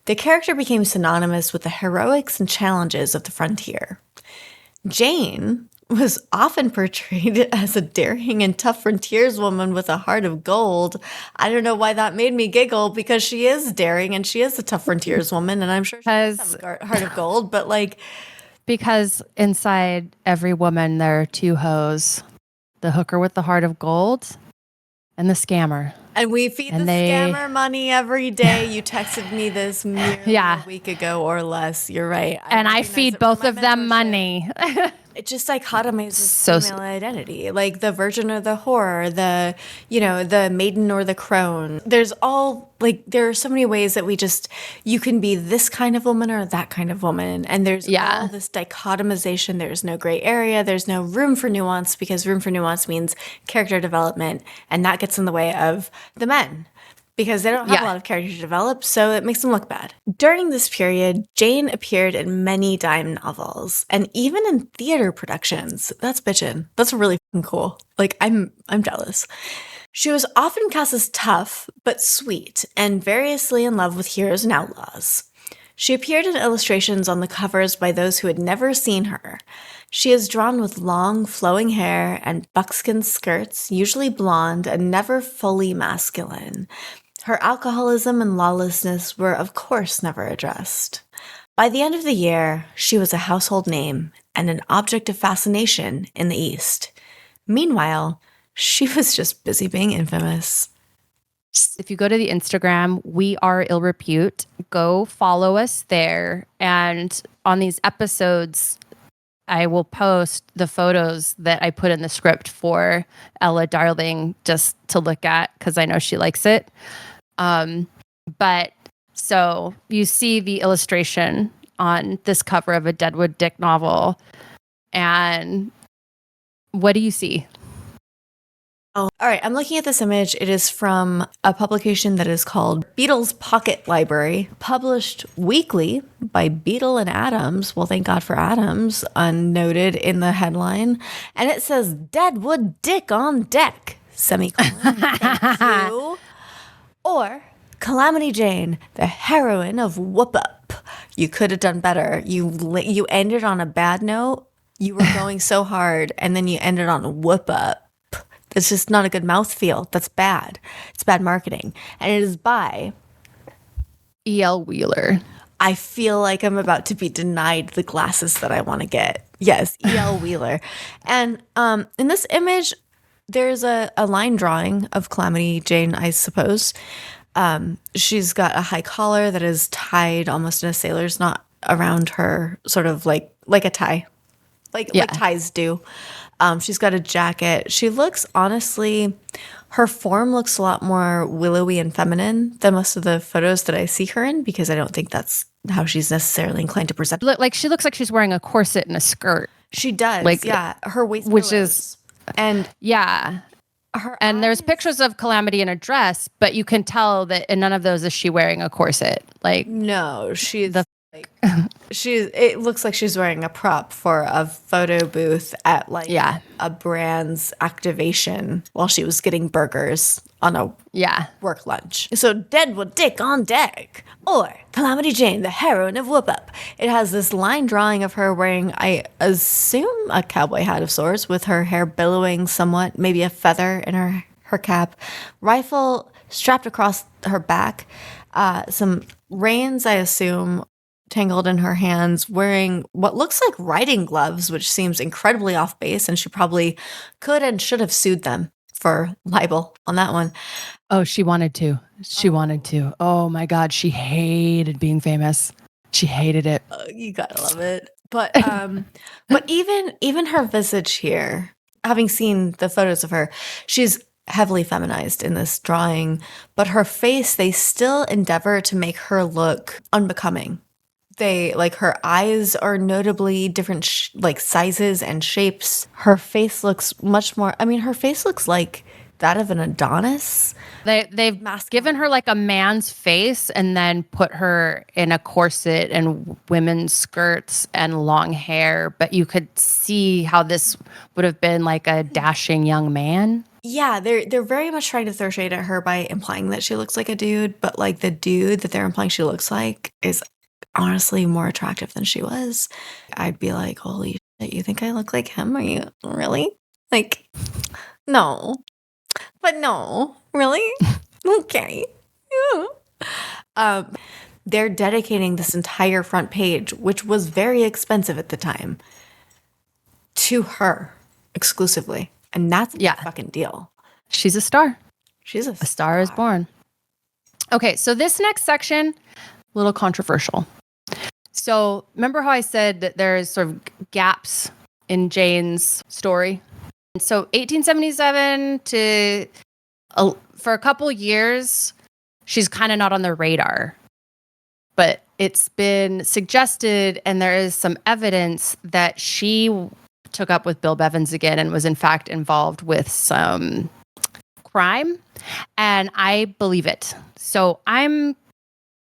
The character became synonymous with the heroics and challenges of the frontier. Jane was often portrayed as a daring and tough frontierswoman with a heart of gold. I don't know why that made me giggle, because she is daring and she is a tough frontierswoman, and I'm sure she has a heart of gold, but because inside every woman there are two hoes. The hooker with the heart of gold and the scammer. And we feed the scammer money every day. You texted me this a week ago or less. You're right. I feed both of them money. It just dichotomizes female identity, like the virgin or the whore, the maiden or the crone. There are so many ways that you can be this kind of woman or that kind of woman. And there's all this dichotomization. There's no gray area. There's no room for nuance, because room for nuance means character development. And that gets in the way of the men, because they don't have a lot of character to develop, so it makes them look bad. During this period, Jane appeared in many dime novels, and even in theater productions. That's bitchin'. That's really fucking cool. I'm jealous. She was often cast as tough, but sweet, and variously in love with heroes and outlaws. She appeared in illustrations on the covers by those who had never seen her. She is drawn with long, flowing hair and buckskin skirts, usually blonde and never fully masculine. Her alcoholism and lawlessness were, of course, never addressed. By the end of the year, she was a household name and an object of fascination in the East. Meanwhile, she was just busy being infamous. If you go to the Instagram, we are ill repute. Go follow us there. And on these episodes, I will post the photos that I put in the script for Ela Darling just to look at, because I know she likes it. But so you see the illustration on this cover of a Deadwood Dick novel. And what do you see? Oh, all right. I'm looking at this image. It is from a publication that is called Beetle's Pocket Library, published weekly by Beetle and Adams. Well, thank God for Adams, unnoted in the headline. And it says, Deadwood Dick on deck, semicolon. Thank you. Or Calamity Jane, the heroine of Whoop Up. You could have done better. You ended on a bad note. You were going so hard, and then you ended on a Whoop Up. That's just not a good mouthfeel. That's bad. It's bad marketing. And it is by E.L. Wheeler. I feel like I'm about to be denied the glasses that I want to get. Yes, E.L. Wheeler. And in this image, there's a line drawing of Calamity Jane, I suppose. She's got a high collar that is tied almost in a sailor's knot around her, sort of like a tie, like ties do. She's got a jacket. She looks, honestly, her form looks a lot more willowy and feminine than most of the photos that I see her in, because I don't think that's how she's necessarily inclined to present. She looks like she's wearing a corset and a skirt. She does, her waist, which is, and and there's pictures of Calamity in a dress, but you can tell that in none of those is she wearing a corset. No, she's it looks like she's wearing a prop for a photo booth at a brand's activation while she was getting burgers on a work lunch. So Deadwood Dick on deck, or Calamity Jane, the heroine of Whoop Up. It has this line drawing of her wearing, I assume, a cowboy hat of sorts, with her hair billowing somewhat, maybe a feather in her cap, rifle strapped across her back, some reins, I assume, tangled in her hands, wearing what looks like riding gloves, which seems incredibly off base, and she probably could and should have sued them for libel on that one. Oh, she wanted to. Wanted to. Oh my God, she hated being famous. She hated it. You gotta love it. But even her visage here, having seen the photos of her, she's heavily feminized in this drawing, but her face, they still endeavor to make her look unbecoming. They like her eyes are notably different like sizes and shapes. Her face looks much more, I mean, her face looks like that of an Adonis. They've given her like a man's face and then put her in a corset and women's skirts and long hair, but you could see how this would have been like a dashing young man. Yeah, they're very much trying to throw shade at her by implying that she looks like a dude, but like the dude that they're implying she looks like is honestly more attractive than she was. I'd be like, holy shit, you think I look like him? Are you really? Like, no. But no, really? Okay. Yeah. They're dedicating this entire front page, which was very expensive at the time, to her exclusively. And that's a fucking deal. She's a star. She's a star is born. Okay, so this next section, a little controversial. So remember how I said that there's sort of gaps in Jane's story? And so 1877 to for a couple years, she's kind of not on the radar. But it's been suggested, and there is some evidence that she took up with Bill Bevins again and was in fact involved with some crime. And I believe it. So I'm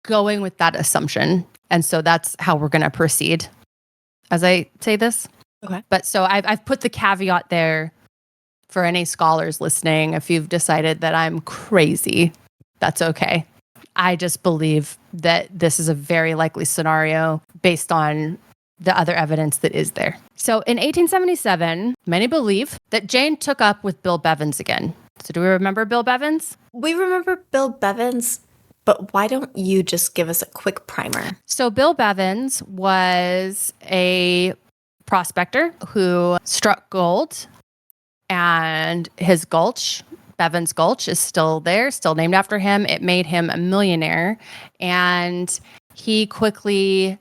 going with that assumption. And so that's how we're going to proceed as I say this. Okay. But so I've put the caveat there for any scholars listening. If you've decided that I'm crazy, that's okay. I just believe that this is a very likely scenario based on the other evidence that is there. So in 1877, many believe that Jane took up with Bill Bevins again. So do we remember Bill Bevins? We remember Bill Bevins, but why don't you just give us a quick primer? So Bill Bevins was a prospector who struck gold, and his gulch, Bevins Gulch, is still there, still named after him. It made him a millionaire, and he quickly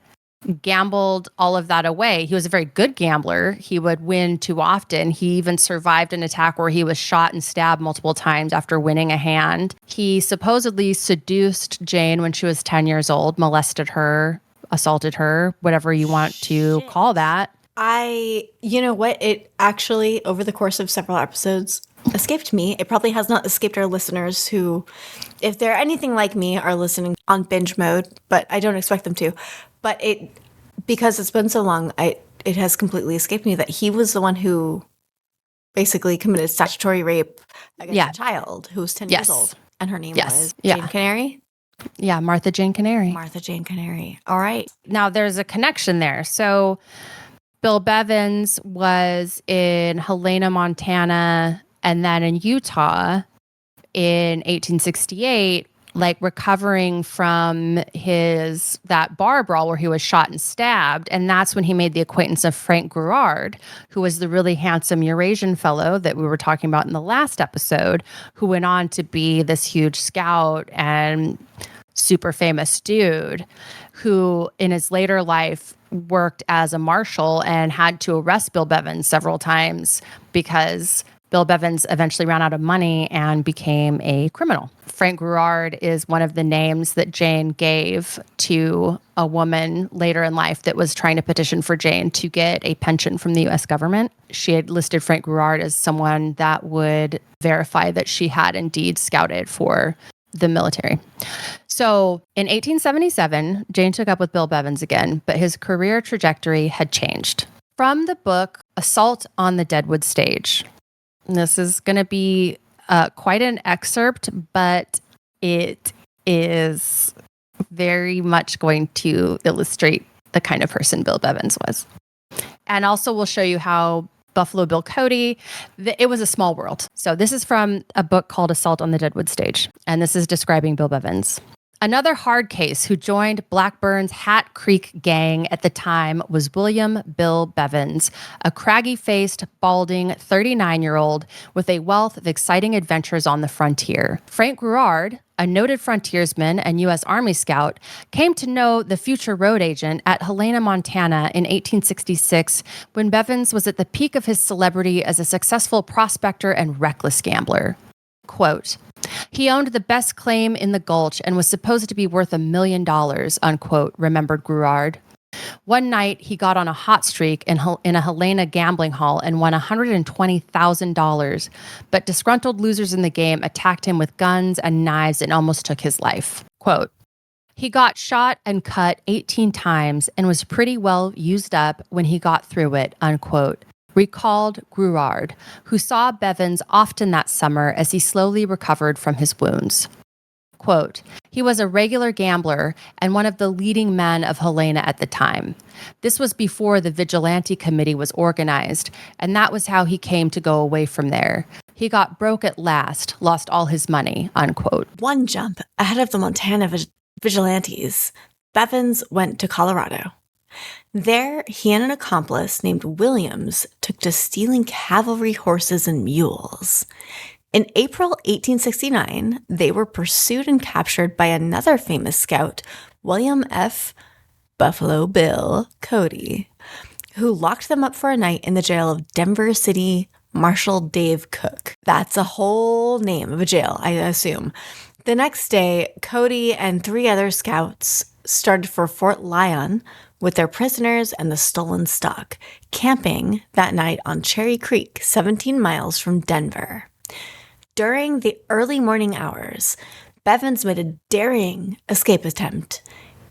gambled all of that away. He was a very good gambler. He would win too often. He even survived an attack where he was shot and stabbed multiple times after winning a hand. He supposedly seduced Jane when she was 10 years old, molested her, assaulted her, whatever you want to call that. You know what? It actually, over the course of several episodes, escaped me. It probably has not escaped our listeners who, if they're anything like me, are listening on binge mode, but I don't expect them to. But because it's been so long, it has completely escaped me that he was the one who basically committed statutory rape against a child who was 10 years old. And her name was Jane Canary? Yeah, Martha Jane Canary. Martha Jane Canary. All right. Now, there's a connection there. So Bill Bevins was in Helena, Montana, and then in Utah in 1868, like recovering from that bar brawl where he was shot and stabbed. And that's when he made the acquaintance of Frank Gerard, who was the really handsome Eurasian fellow that we were talking about in the last episode, who went on to be this huge scout and super famous dude who in his later life worked as a marshal and had to arrest Bill Bevins several times because Bill Bevins eventually ran out of money and became a criminal. Frank Gerard is one of the names that Jane gave to a woman later in life that was trying to petition for Jane to get a pension from the U.S. government. She had listed Frank Gerard as someone that would verify that she had indeed scouted for the military. So in 1877, Jane took up with Bill Bevins again, but his career trajectory had changed. From the book Assault on the Deadwood Stage. This is going to be quite an excerpt, but it is very much going to illustrate the kind of person Bill Bevins was. And also we'll show you how Buffalo Bill Cody, it was a small world. So this is from a book called Assault on the Deadwood Stage, and this is describing Bill Bevins. Another hard case who joined Blackburn's Hat Creek gang at the time was William Bill Bevins, a craggy-faced, balding 39-year-old with a wealth of exciting adventures on the frontier. Frank Gruard, a noted frontiersman and U.S. Army scout, came to know the future road agent at Helena, Montana in 1866 when Bevins was at the peak of his celebrity as a successful prospector and reckless gambler. Quote, "He owned the best claim in the Gulch and was supposed to be worth $1 million, unquote, remembered Gruard. One night, he got on a hot streak in a Helena gambling hall and won $120,000, but disgruntled losers in the game attacked him with guns and knives and almost took his life. Quote, he got shot and cut 18 times and was pretty well used up when he got through it, unquote, recalled Gruard, who saw Bevins often that summer as he slowly recovered from his wounds. Quote, he was a regular gambler and one of the leading men of Helena at the time. This was before the vigilante committee was organized, and that was how he came to go away from there. He got broke at last, lost all his money, unquote. One jump ahead of the Montana vigilantes, Bevins went to Colorado. There, he and an accomplice named Williams took to stealing cavalry horses and mules. In April 1869, they were pursued and captured by another famous scout, William F. Buffalo Bill Cody, who locked them up for a night in the jail of Denver City Marshal Dave Cook. That's a whole name of a jail, I assume. The next day, Cody and 3 other scouts started for Fort Lyon with their prisoners and the stolen stock, camping that night on Cherry Creek, 17 miles from Denver. During the early morning hours, Bevins made a daring escape attempt.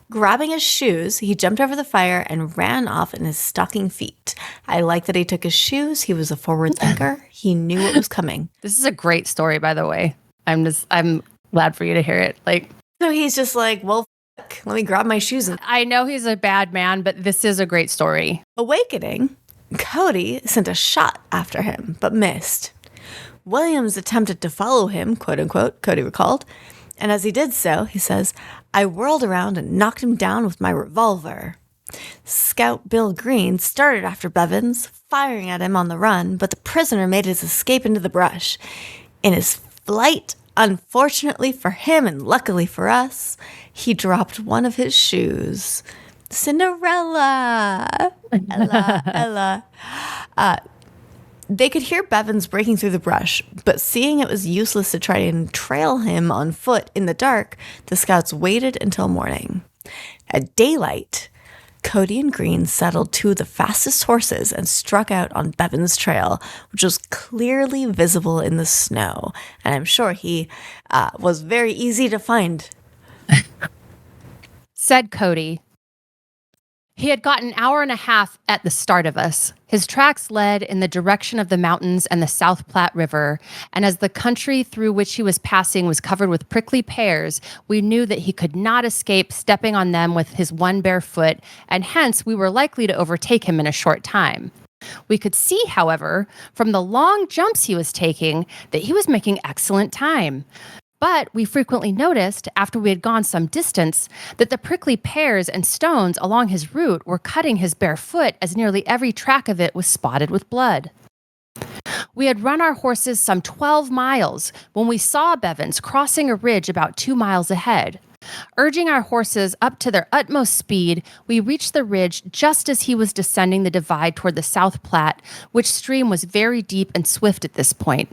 Grabbing his shoes, he jumped over the fire and ran off in his stocking feet. I like that he took his shoes. He was a forward thinker. He knew what was coming. This is a great story, by the way. I'm glad for you to hear it. So he's just like, well, let me grab my shoes. I know he's a bad man, but this is a great story. Awakening, Cody sent a shot after him, but missed. Williams attempted to follow him, quote unquote, Cody recalled. And as he did so, he says, I whirled around and knocked him down with my revolver. Scout Bill Green started after Bevins, firing at him on the run, but the prisoner made his escape into the brush. In his flight, unfortunately for him and luckily for us, he dropped one of his shoes. Cinderella! Ella. They could hear Bevins breaking through the brush, but seeing it was useless to try and trail him on foot in the dark, the scouts waited until morning. At daylight, Cody and Green saddled 2 of the fastest horses and struck out on Bevins' trail, which was clearly visible in the snow. And I'm sure he was very easy to find. Said Cody. He had got an hour and a half at the start of us. His tracks led in the direction of the mountains and the South Platte River, and as the country through which he was passing was covered with prickly pears, we knew that he could not escape stepping on them with his one bare foot, and hence we were likely to overtake him in a short time. We could see, however, from the long jumps he was taking, that he was making excellent time. But we frequently noticed, after we had gone some distance, that the prickly pears and stones along his route were cutting his bare foot, as nearly every track of it was spotted with blood. We had run our horses some 12 miles when we saw Bevins crossing a ridge about 2 miles ahead. Urging our horses up to their utmost speed, we reached the ridge just as he was descending the divide toward the South Platte, which stream was very deep and swift at this point.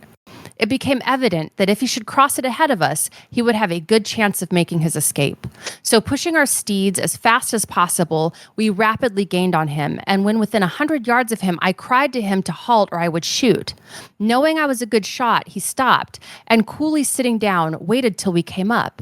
It became evident that if he should cross it ahead of us, he would have a good chance of making his escape. So pushing our steeds as fast as possible, we rapidly gained on him, and when within 100 yards of him, I cried to him to halt or I would shoot. Knowing I was a good shot, he stopped, and coolly sitting down, waited till we came up.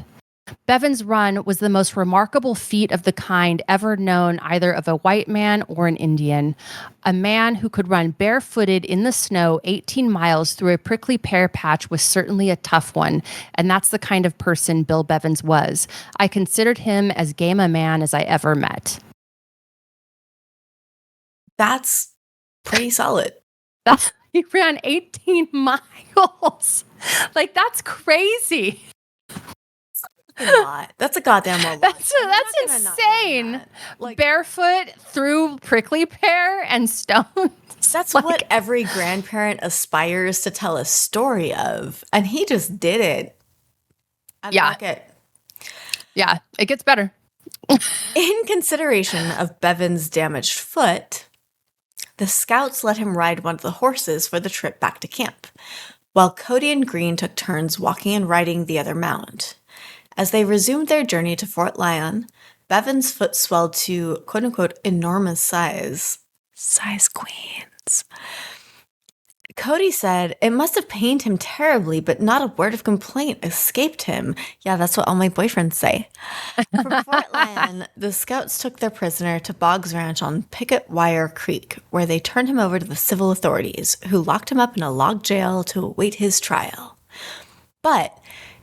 Bevins' run was the most remarkable feat of the kind ever known either of a white man or an Indian. A man who could run barefooted in the snow 18 miles through a prickly pear patch was certainly a tough one, and that's the kind of person Bill Bevins was. I considered him as game a man as I ever met. That's pretty solid. He ran 18 miles. That's crazy. a lot. That's a goddamn lot. That's I'm not gonna not give him insane. that. Like, Barefoot through prickly pear and stones. that's Like, what every grandparent aspires to tell a story of. And he just did it. Out of Yeah. pocket. Yeah, it gets better. In consideration of Bevan's damaged foot, the scouts let him ride one of the horses for the trip back to camp, while Cody and Green took turns walking and riding the other mount. As they resumed their journey to Fort Lyon, Bevan's foot swelled to quote-unquote enormous size. Size queens. Cody said it must have pained him terribly, but not a word of complaint escaped him. Yeah, that's what all my boyfriends say. From Fort Lyon, the scouts took their prisoner to Boggs Ranch on Picket Wire Creek, where they turned him over to the civil authorities, who locked him up in a log jail to await his trial. But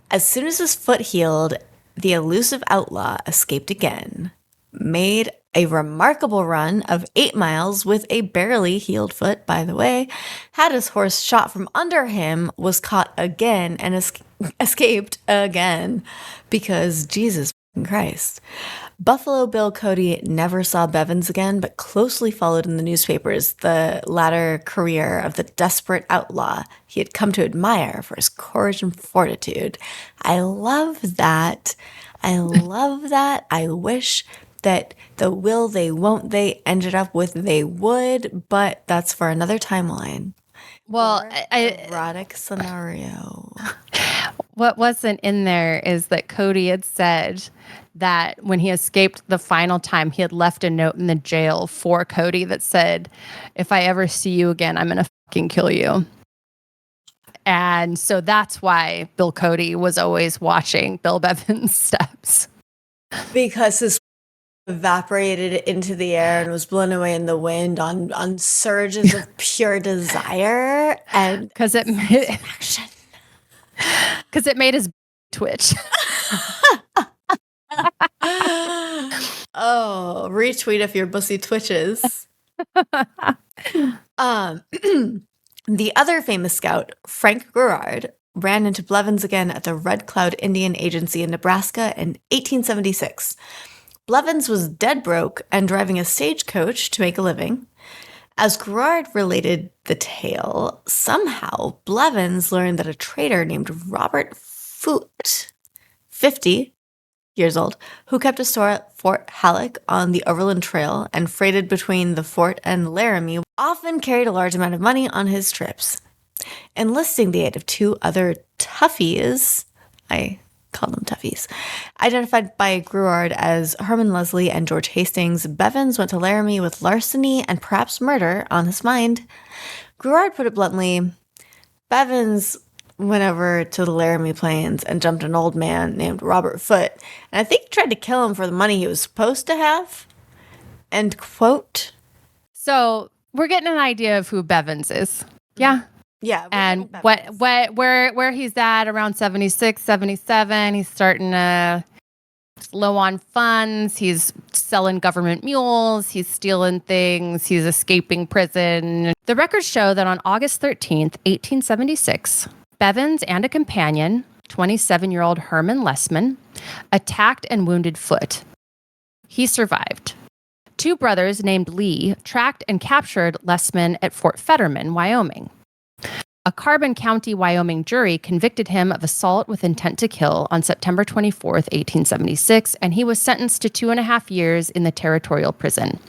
as soon as his foot healed, the elusive outlaw escaped again, made a remarkable run of 8 miles with a barely healed foot, by the way, had his horse shot from under him, was caught again, and escaped again, because Jesus Christ. Buffalo Bill Cody never saw Bevins again, but closely followed in the newspapers the latter career of the desperate outlaw he had come to admire for his courage and fortitude. I love that. I love that. I wish that the will they won't they ended up with they would, but that's for another timeline. Well, Erotic scenario. what wasn't in there is that Cody had said that when he escaped the final time, he had left a note in the jail for Cody that said, "If I ever see you again, I'm going to fucking kill you." And so that's why Bill Cody was always watching Bill Bevan's steps. Because his evaporated into the air and was blown away in the wind on surges of pure desire and Because it made his twitch. Oh, retweet if your pussy twitches. The other famous scout, Frank Gerard, ran into Blevins again at the Red Cloud Indian Agency in Nebraska in 1876. Blevins was dead broke and driving a stagecoach to make a living. As Gerard related the tale, somehow Blevins learned that a trader named Robert Foote, 50 years old, who kept a store at Fort Halleck on the Overland Trail and freighted between the fort and Laramie, often carried a large amount of money on his trips. Enlisting the aid of 2 other toughies, I call them toughies, identified by Gruard as Herman Leslie and George Hastings, Bevins went to Laramie with larceny and perhaps murder on his mind. Gruard put it bluntly, Bevins went over to the Laramie Plains and jumped an old man named Robert Foote, and I think he tried to kill him for the money he was supposed to have. End quote. So we're getting an idea of who Bevins is. Yeah. Yeah. And where he's at around 76, 77, he's starting to low on funds. He's selling government mules. He's stealing things. He's escaping prison. The records show that on August 13th, 1876, Bevins and a companion, 27-year-old Herman Lessman, attacked and wounded Foote. He survived. 2 brothers named Lee tracked and captured Lessman at Fort Fetterman, Wyoming. A Carbon County, Wyoming jury convicted him of assault with intent to kill on September 24th, 1876, and he was sentenced to 2.5 years in the territorial prison.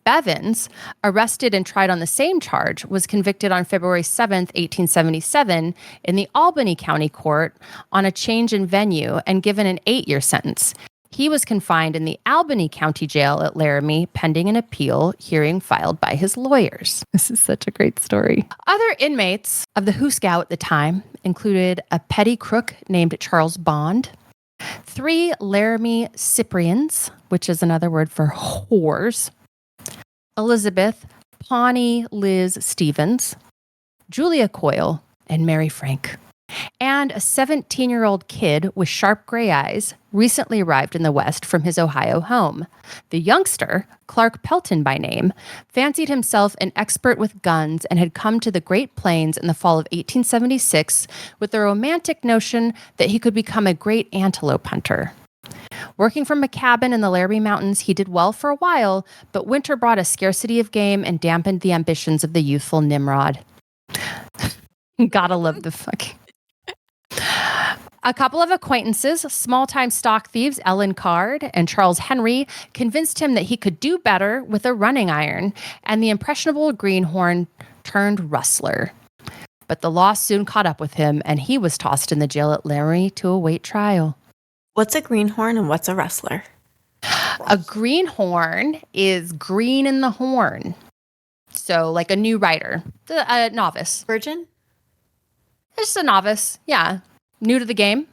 Bevins, arrested and tried on the same charge, was convicted on February 7th, 1877, in the Albany County Court on a change in venue and given an 8-year sentence. He was confined in the Albany County Jail at Laramie, pending an appeal hearing filed by his lawyers. This is such a great story. Other inmates of the Hooskow at the time included a petty crook named Charles Bond, 3 Laramie Cyprians, which is another word for whores, Elizabeth, Pawnee Liz Stevens, Julia Coyle, and Mary Frank. And a 17-year-old kid with sharp gray eyes recently arrived in the West from his Ohio home. The youngster, Clark Pelton by name, fancied himself an expert with guns and had come to the Great Plains in the fall of 1876 with the romantic notion that he could become a great antelope hunter. Working from a cabin in the Laramie Mountains, he did well for a while, but winter brought a scarcity of game and dampened the ambitions of the youthful Nimrod. Gotta love the fucking... A couple of acquaintances, small-time stock thieves Ellen Card and Charles Henry, convinced him that he could do better with a running iron, and the impressionable greenhorn turned rustler. But the law soon caught up with him, and he was tossed in the jail at Laramie to await trial. What's a greenhorn and what's a rustler? A greenhorn is green in the horn. So like a new writer, a novice. Virgin? It's just a novice, yeah. New to the game.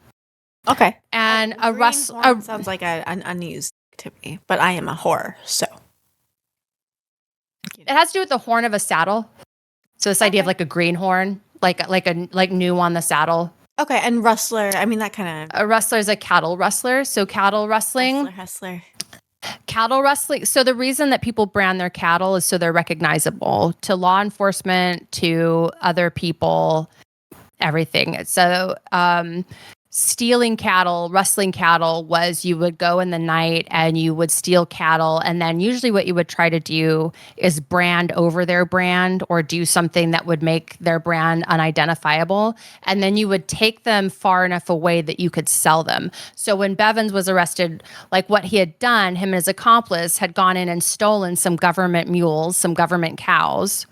Okay. And a rustler sounds like an unused to me, but I am a whore, so. It has to do with the horn of a saddle. So this idea of like a greenhorn, like new on the saddle. Okay, and rustler, I mean that kind of. A rustler is a cattle rustler, so cattle rustling. Rustler. Cattle rustling. So the reason that people brand their cattle is so they're recognizable to law enforcement, to other people, everything. So stealing cattle, rustling cattle was you would go in the night and you would steal cattle. And then usually what you would try to do is brand over their brand or do something that would make their brand unidentifiable. And then you would take them far enough away that you could sell them. So when Bevins was arrested, like what he had done, him and his accomplice had gone in and stolen some government mules, some government cows.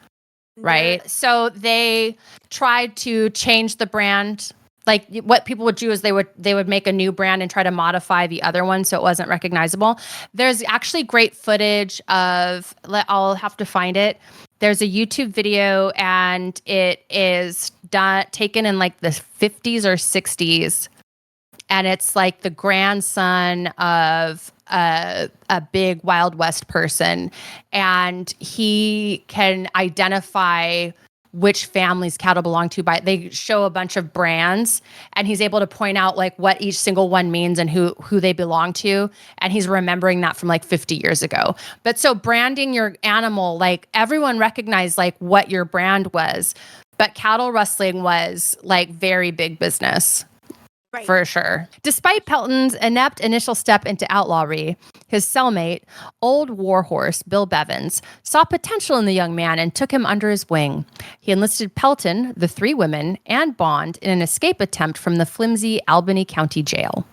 Right. So they tried to change the brand. Like what people would do is they would make a new brand and try to modify the other one so it wasn't recognizable. There's actually great footage of, I'll have to find it. There's a YouTube video and it is taken in like the 50s or 60s. And it's like the grandson of a big Wild West person. And he can identify which family's cattle belong to by they show a bunch of brands and he's able to point out like what each single one means and who they belong to. And he's remembering that from like 50 years ago. But so branding your animal, like everyone recognized like what your brand was, but cattle rustling was like very big business. Right. For sure. Despite Pelton's inept initial step into outlawry, his cellmate, old warhorse Bill Bevins, saw potential in the young man and took him under his wing. He enlisted Pelton, the three women, and Bond in an escape attempt from the flimsy Albany County Jail.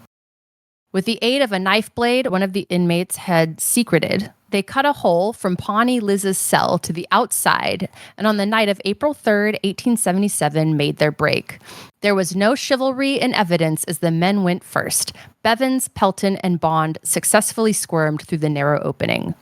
With the aid of a knife blade one of the inmates had secreted, they cut a hole from Pawnee Liz's cell to the outside, and on the night of April 3rd, 1877, made their break. There was no chivalry in evidence as the men went first. Bevins, Pelton, and Bond successfully squirmed through the narrow opening.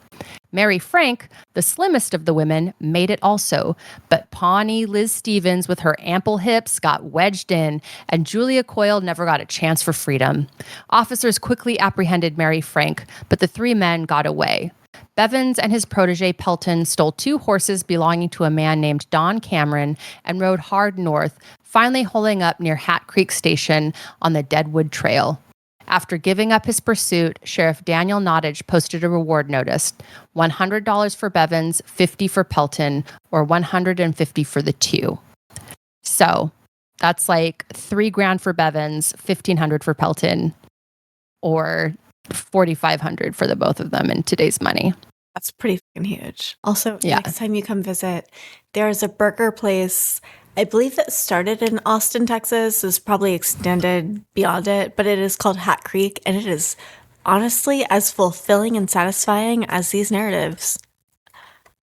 Mary Frank, the slimmest of the women, made it also, but Pawnee Liz Stevens with her ample hips got wedged in, and Julia Coyle never got a chance for freedom. Officers quickly apprehended Mary Frank, but the three men got away. Bevins and his protege Pelton stole 2 horses belonging to a man named Don Cameron and rode hard north, finally holing up near Hat Creek Station on the Deadwood Trail. After giving up his pursuit, Sheriff Daniel Nottage posted a reward notice, $100 for Bevins, $50 for Pelton, or $150 for the 2. So that's like $3,000 for Bevins, $1,500 for Pelton, or $4,500 for the both of them in today's money. That's pretty fucking huge. Also, next time you come visit, there's a burger place, I believe that started in Austin, Texas, is probably extended beyond it, but it is called Hat Creek, and it is honestly as fulfilling and satisfying as these narratives.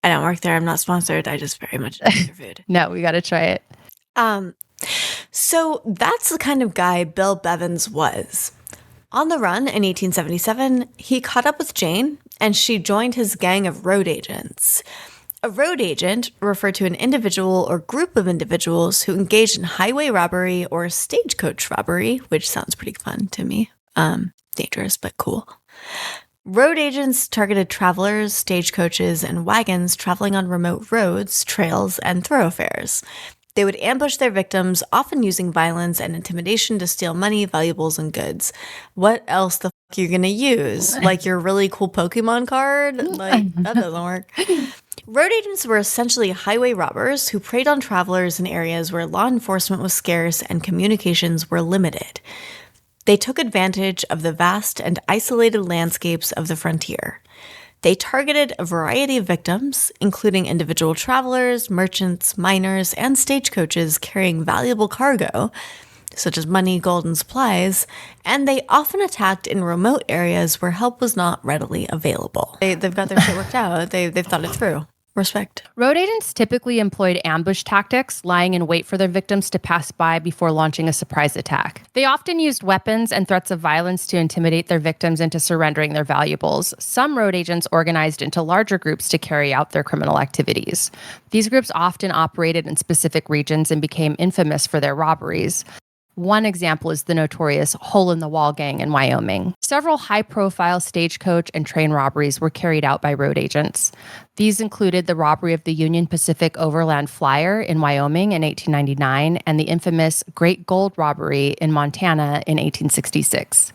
I don't work there. I'm not sponsored. I just very much enjoy their food. No, we got to try it. So that's the kind of guy Bill Bevins was. On the run in 1877, he caught up with Jane, and she joined his gang of road agents. A road agent referred to an individual or group of individuals who engaged in highway robbery or stagecoach robbery, which sounds pretty fun to me. Dangerous, but cool. Road agents targeted travelers, stagecoaches, and wagons traveling on remote roads, trails, and thoroughfares. They would ambush their victims, often using violence and intimidation to steal money, valuables, and goods. What else the fuck are you going to use? Like your really cool Pokemon card? Like, that doesn't work. Road agents were essentially highway robbers who preyed on travelers in areas where law enforcement was scarce and communications were limited. They took advantage of the vast and isolated landscapes of the frontier. They targeted a variety of victims, including individual travelers, merchants, miners, and stagecoaches carrying valuable cargo, such as money, gold, and supplies, and they often attacked in remote areas where help was not readily available. They've got their shit worked out. They've thought it through. Respect. Road agents typically employed ambush tactics, lying in wait for their victims to pass by before launching a surprise attack. They often used weapons and threats of violence to intimidate their victims into surrendering their valuables. Some road agents organized into larger groups to carry out their criminal activities. These groups often operated in specific regions and became infamous for their robberies. One example is the notorious Hole in the Wall gang in Wyoming. Several high-profile stagecoach and train robberies were carried out by road agents. These included the robbery of the Union Pacific Overland Flyer in Wyoming in 1899 and the infamous Great Gold Robbery in Montana in 1866.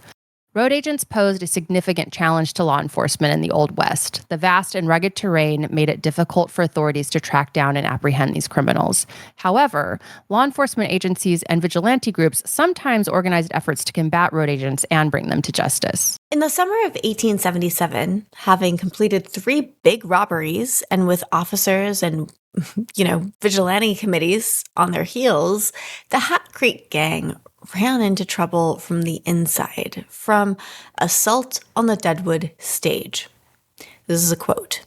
Road agents posed a significant challenge to law enforcement in the Old West. The vast and rugged terrain made it difficult for authorities to track down and apprehend these criminals. However, law enforcement agencies and vigilante groups sometimes organized efforts to combat road agents and bring them to justice. In the summer of 1877, having completed 3 big robberies and with officers and vigilante committees on their heels, the Hat Creek Gang ran into trouble from the inside, from assault on the Deadwood stage. This is a quote.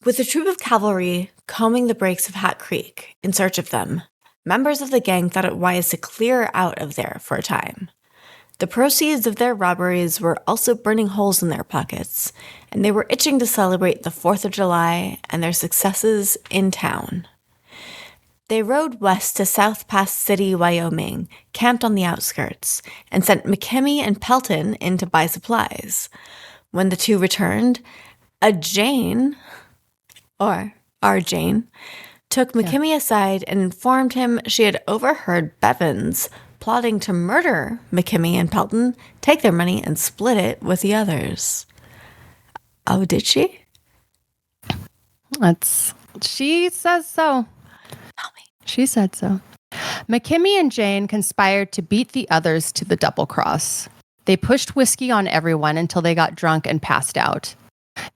With a troop of cavalry combing the breaks of Hat Creek in search of them, members of the gang thought it wise to clear out of there for a time. The proceeds of their robberies were also burning holes in their pockets, and they were itching to celebrate the 4th of July and their successes in town. They rode west to South Pass City, Wyoming, camped on the outskirts, and sent McKimmey and Pelton in to buy supplies. When the two returned, a Jane, or our Jane, took McKimmey aside and informed him she had overheard Bevins plotting to murder McKimmey and Pelton, take their money, and split it with the others. Oh, did she? She says so. She said so. McKimmey and Jane conspired to beat the others to the double cross. They pushed whiskey on everyone until they got drunk and passed out.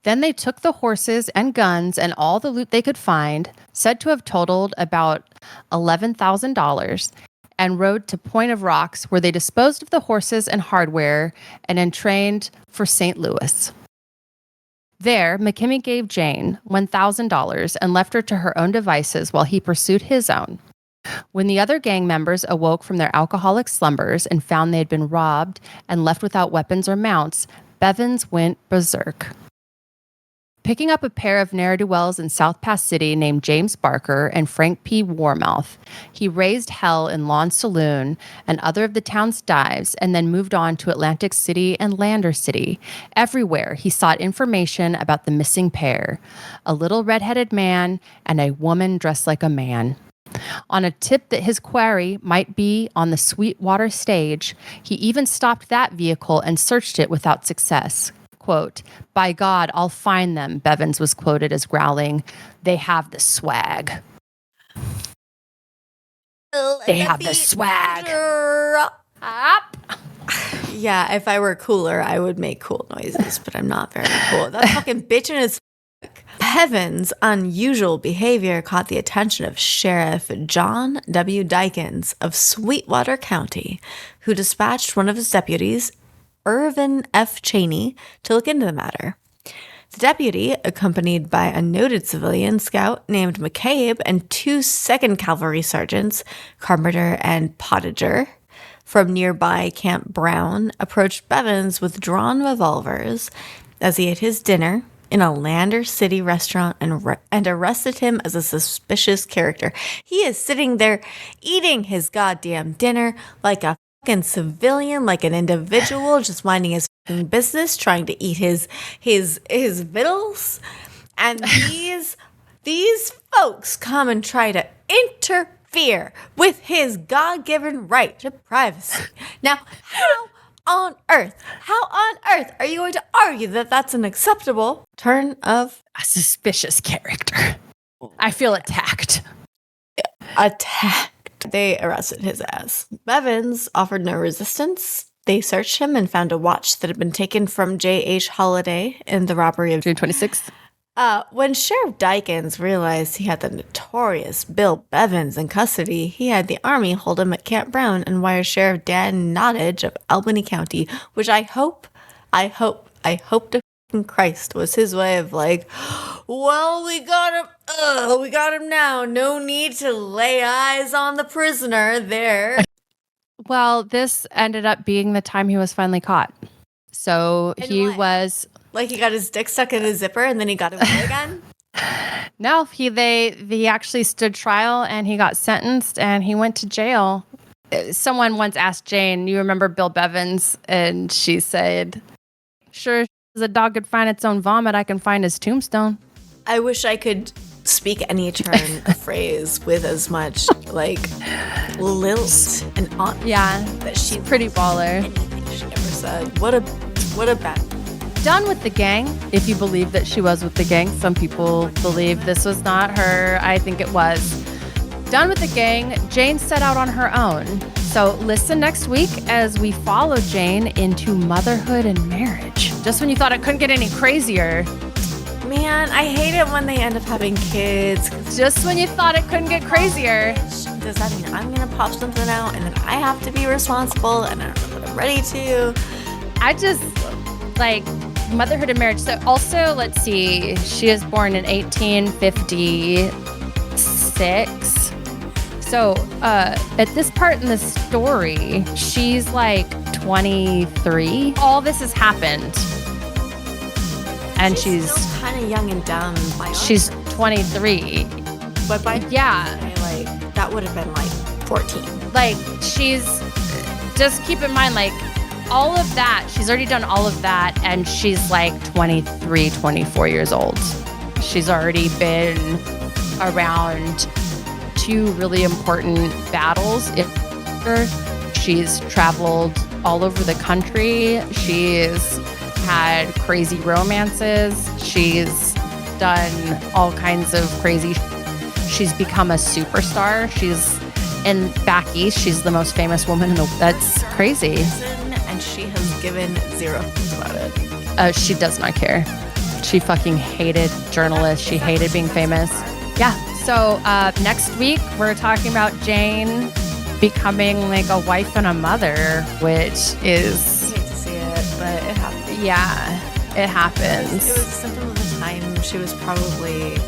Then they took the horses and guns and all the loot they could find, said to have totaled about $11,000, and rode to Point of Rocks, where they disposed of the horses and hardware and entrained for St. Louis. There, McKimmey gave Jane $1,000 and left her to her own devices while he pursued his own. When the other gang members awoke from their alcoholic slumbers and found they had been robbed and left without weapons or mounts, Bevins went berserk. Picking up a pair of ne'er-do-wells in South Pass City named James Barker and Frank P. Warmouth, he raised hell in Lawn Saloon and other of the town's dives and then moved on to Atlantic City and Lander City. Everywhere, he sought information about the missing pair, a little red-headed man and a woman dressed like a man. On a tip that his quarry might be on the Sweetwater stage, he even stopped that vehicle and searched it without success. Quote, "By God, I'll find them," Bevins was quoted as growling. "They have the swag." They have the swag. Up. Yeah, if I were cooler, I would make cool noises, but I'm not very cool. That's fucking bitchin' as fuck. Bevins' unusual behavior caught the attention of Sheriff John W. Dykins of Sweetwater County, who dispatched one of his deputies, Irvin F. Cheney, to look into the matter. The deputy, accompanied by a noted civilian scout named McCabe and 2 2nd Cavalry sergeants, Carpenter and Pottager, from nearby Camp Brown, approached Bevins with drawn revolvers as he ate his dinner in a Lander City restaurant and arrested him as a suspicious character. He is sitting there eating his goddamn dinner like a fucking civilian, like an individual, just minding his fucking business, trying to eat his victuals. And these folks come and try to interfere interfere with his God-given right to privacy. Now, how on earth are you going to argue that that's an acceptable turn of A suspicious character. I feel attacked. attack? They arrested his ass. Bevins offered no resistance. They searched him and found a watch that had been taken from J.H. Holiday in the robbery of June 26th. When Sheriff Dykins realized he had the notorious Bill Bevins in custody, he had the army hold him at Camp Brown and wire Sheriff Dan Nottage of Albany County, which I hope to fucking Christ was his way of like, well, we got him now. No need to lay eyes on the prisoner there. Well, this ended up being the time he was finally caught. So And he what? was Like he got his dick stuck in his zipper and then he got away again? no, he actually stood trial and he got sentenced and he went to jail. Someone once asked Jane, "You remember Bill Bevins?" And she said, "Sure, as a dog could find its own vomit, I can find his tombstone." I wish I could speak any turn of phrase with as much like lilt and on Yeah, that she pretty baller. anything she ever said. What a bad. Done with the gang, if you believe that she was with the gang. Some people believe this was not her. I think it was. Done with the gang, Jane set out on her own. So listen next week as we follow Jane into motherhood and marriage. Just when you thought it couldn't get any crazier. Man, I hate it when they end up having kids. Just when you thought it couldn't get crazier. Does that mean I'm gonna pop something out and then I have to be responsible and I don't know what I'm ready to? I just like motherhood and marriage. So also, let's see, she was born in 1856. So at this part in the story, she's like 23. All this has happened. And she's kind of young and dumb. she's 23. But by Yeah. like that would have been like 14. Like she's just keep in mind like all of that, she's already done all of that and she's like 23, 24 years old. She's already been around two really important battles. She's traveled all over the country. She's had crazy romances. She's done all kinds of crazy. She's become a superstar. She's in back east. She's the most famous woman in the. That's crazy. And she has given zero fucks about it. She does not care. She fucking hated journalists. She hated being famous. Yeah. So next week we're talking about Jane becoming like a wife and a mother, which is. I hate to see it, but it happened. Yeah, it happens. It was a symptom of the time. She was probably.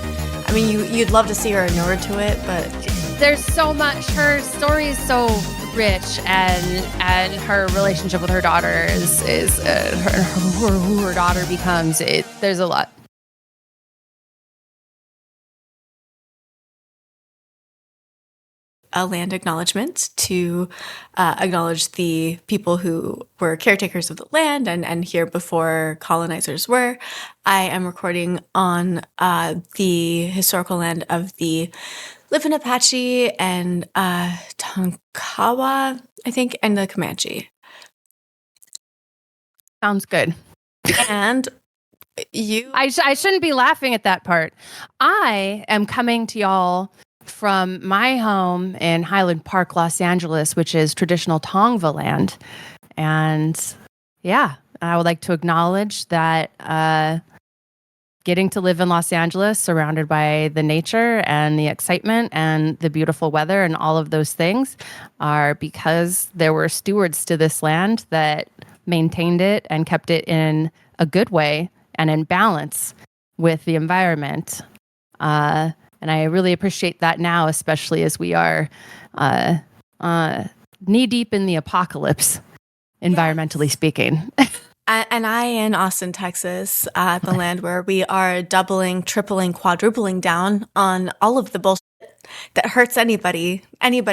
I mean, you'd love to see her inured to it, but there's so much. Her story is so rich, and her relationship with her daughter is who her daughter becomes. There's a lot. A land acknowledgement to acknowledge the people who were caretakers of the land and here before colonizers were. I am recording on the historical land of the Lipan Apache and Tonkawa, I think, and the Comanche. Sounds good. And you... I shouldn't be laughing at that part. I am coming to y'all from my home in Highland Park, Los Angeles, which is traditional Tongva land. And yeah, I would like to acknowledge that getting to live in Los Angeles, surrounded by the nature and the excitement and the beautiful weather and all of those things are because there were stewards to this land that maintained it and kept it in a good way and in balance with the environment. And I really appreciate that now, especially as we are knee deep in the apocalypse, environmentally speaking. And I in Austin, Texas, the land where we are doubling, tripling, quadrupling down on all of the bullshit that hurts anybody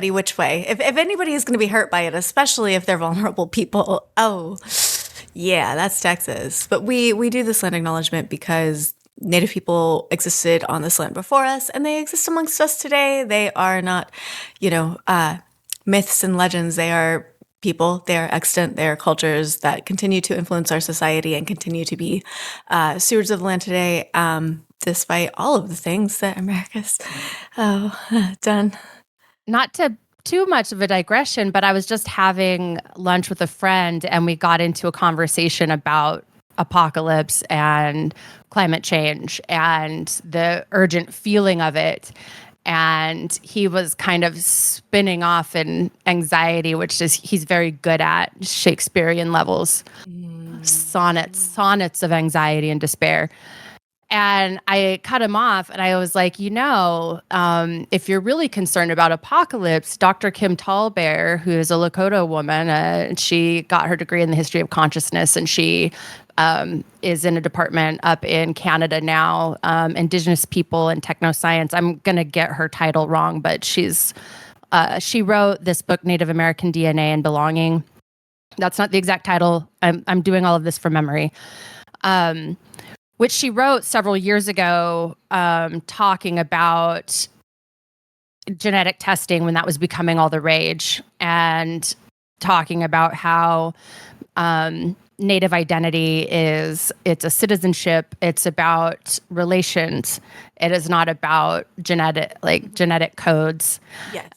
which way. If anybody is going to be hurt by it, especially if they're vulnerable people, oh, yeah, that's Texas. But we do this land acknowledgement because Native people existed on this land before us, and they exist amongst us today. They are not, myths and legends. They are people. They are extant. They are cultures that continue to influence our society and continue to be stewards of the land today, despite all of the things that America's done. Not to too much of a digression, but I was just having lunch with a friend and we got into a conversation about apocalypse and climate change and the urgent feeling of it. And he was kind of spinning off in anxiety, which is he's very good at Shakespearean levels, sonnets of anxiety and despair. And I cut him off and I was like, if you're really concerned about apocalypse, Dr. Kim Tallbear, who is a Lakota woman, she got her degree in the history of consciousness, and she is in a department up in Canada now, Indigenous people and technoscience. I'm going to get her title wrong, but she wrote this book, Native American DNA and Belonging. That's not the exact title. I'm doing all of this from memory. Which she wrote several years ago, talking about genetic testing when that was becoming all the rage, and talking about how Native identity it's a citizenship, it's about relations, it is not about genetic codes. Yes.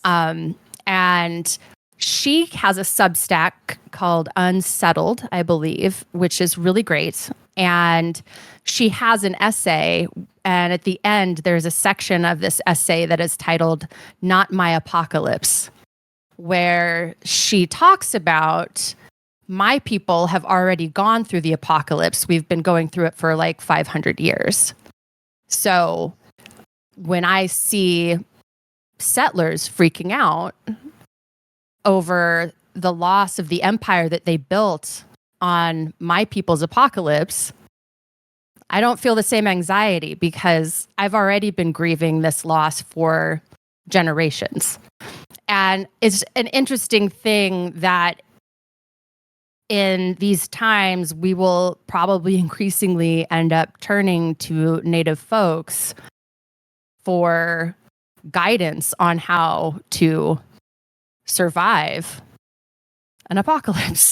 And she has a Substack called Unsettled, I believe, which is really great. And she has an essay, and at the end, there's a section of this essay that is titled Not My Apocalypse, where she talks about my people have already gone through the apocalypse. We've been going through it for like 500 years. So when I see settlers freaking out over the loss of the empire that they built on my people's apocalypse, I don't feel the same anxiety because I've already been grieving this loss for generations. And it's an interesting thing that in these times, we will probably increasingly end up turning to Native folks for guidance on how to survive an apocalypse.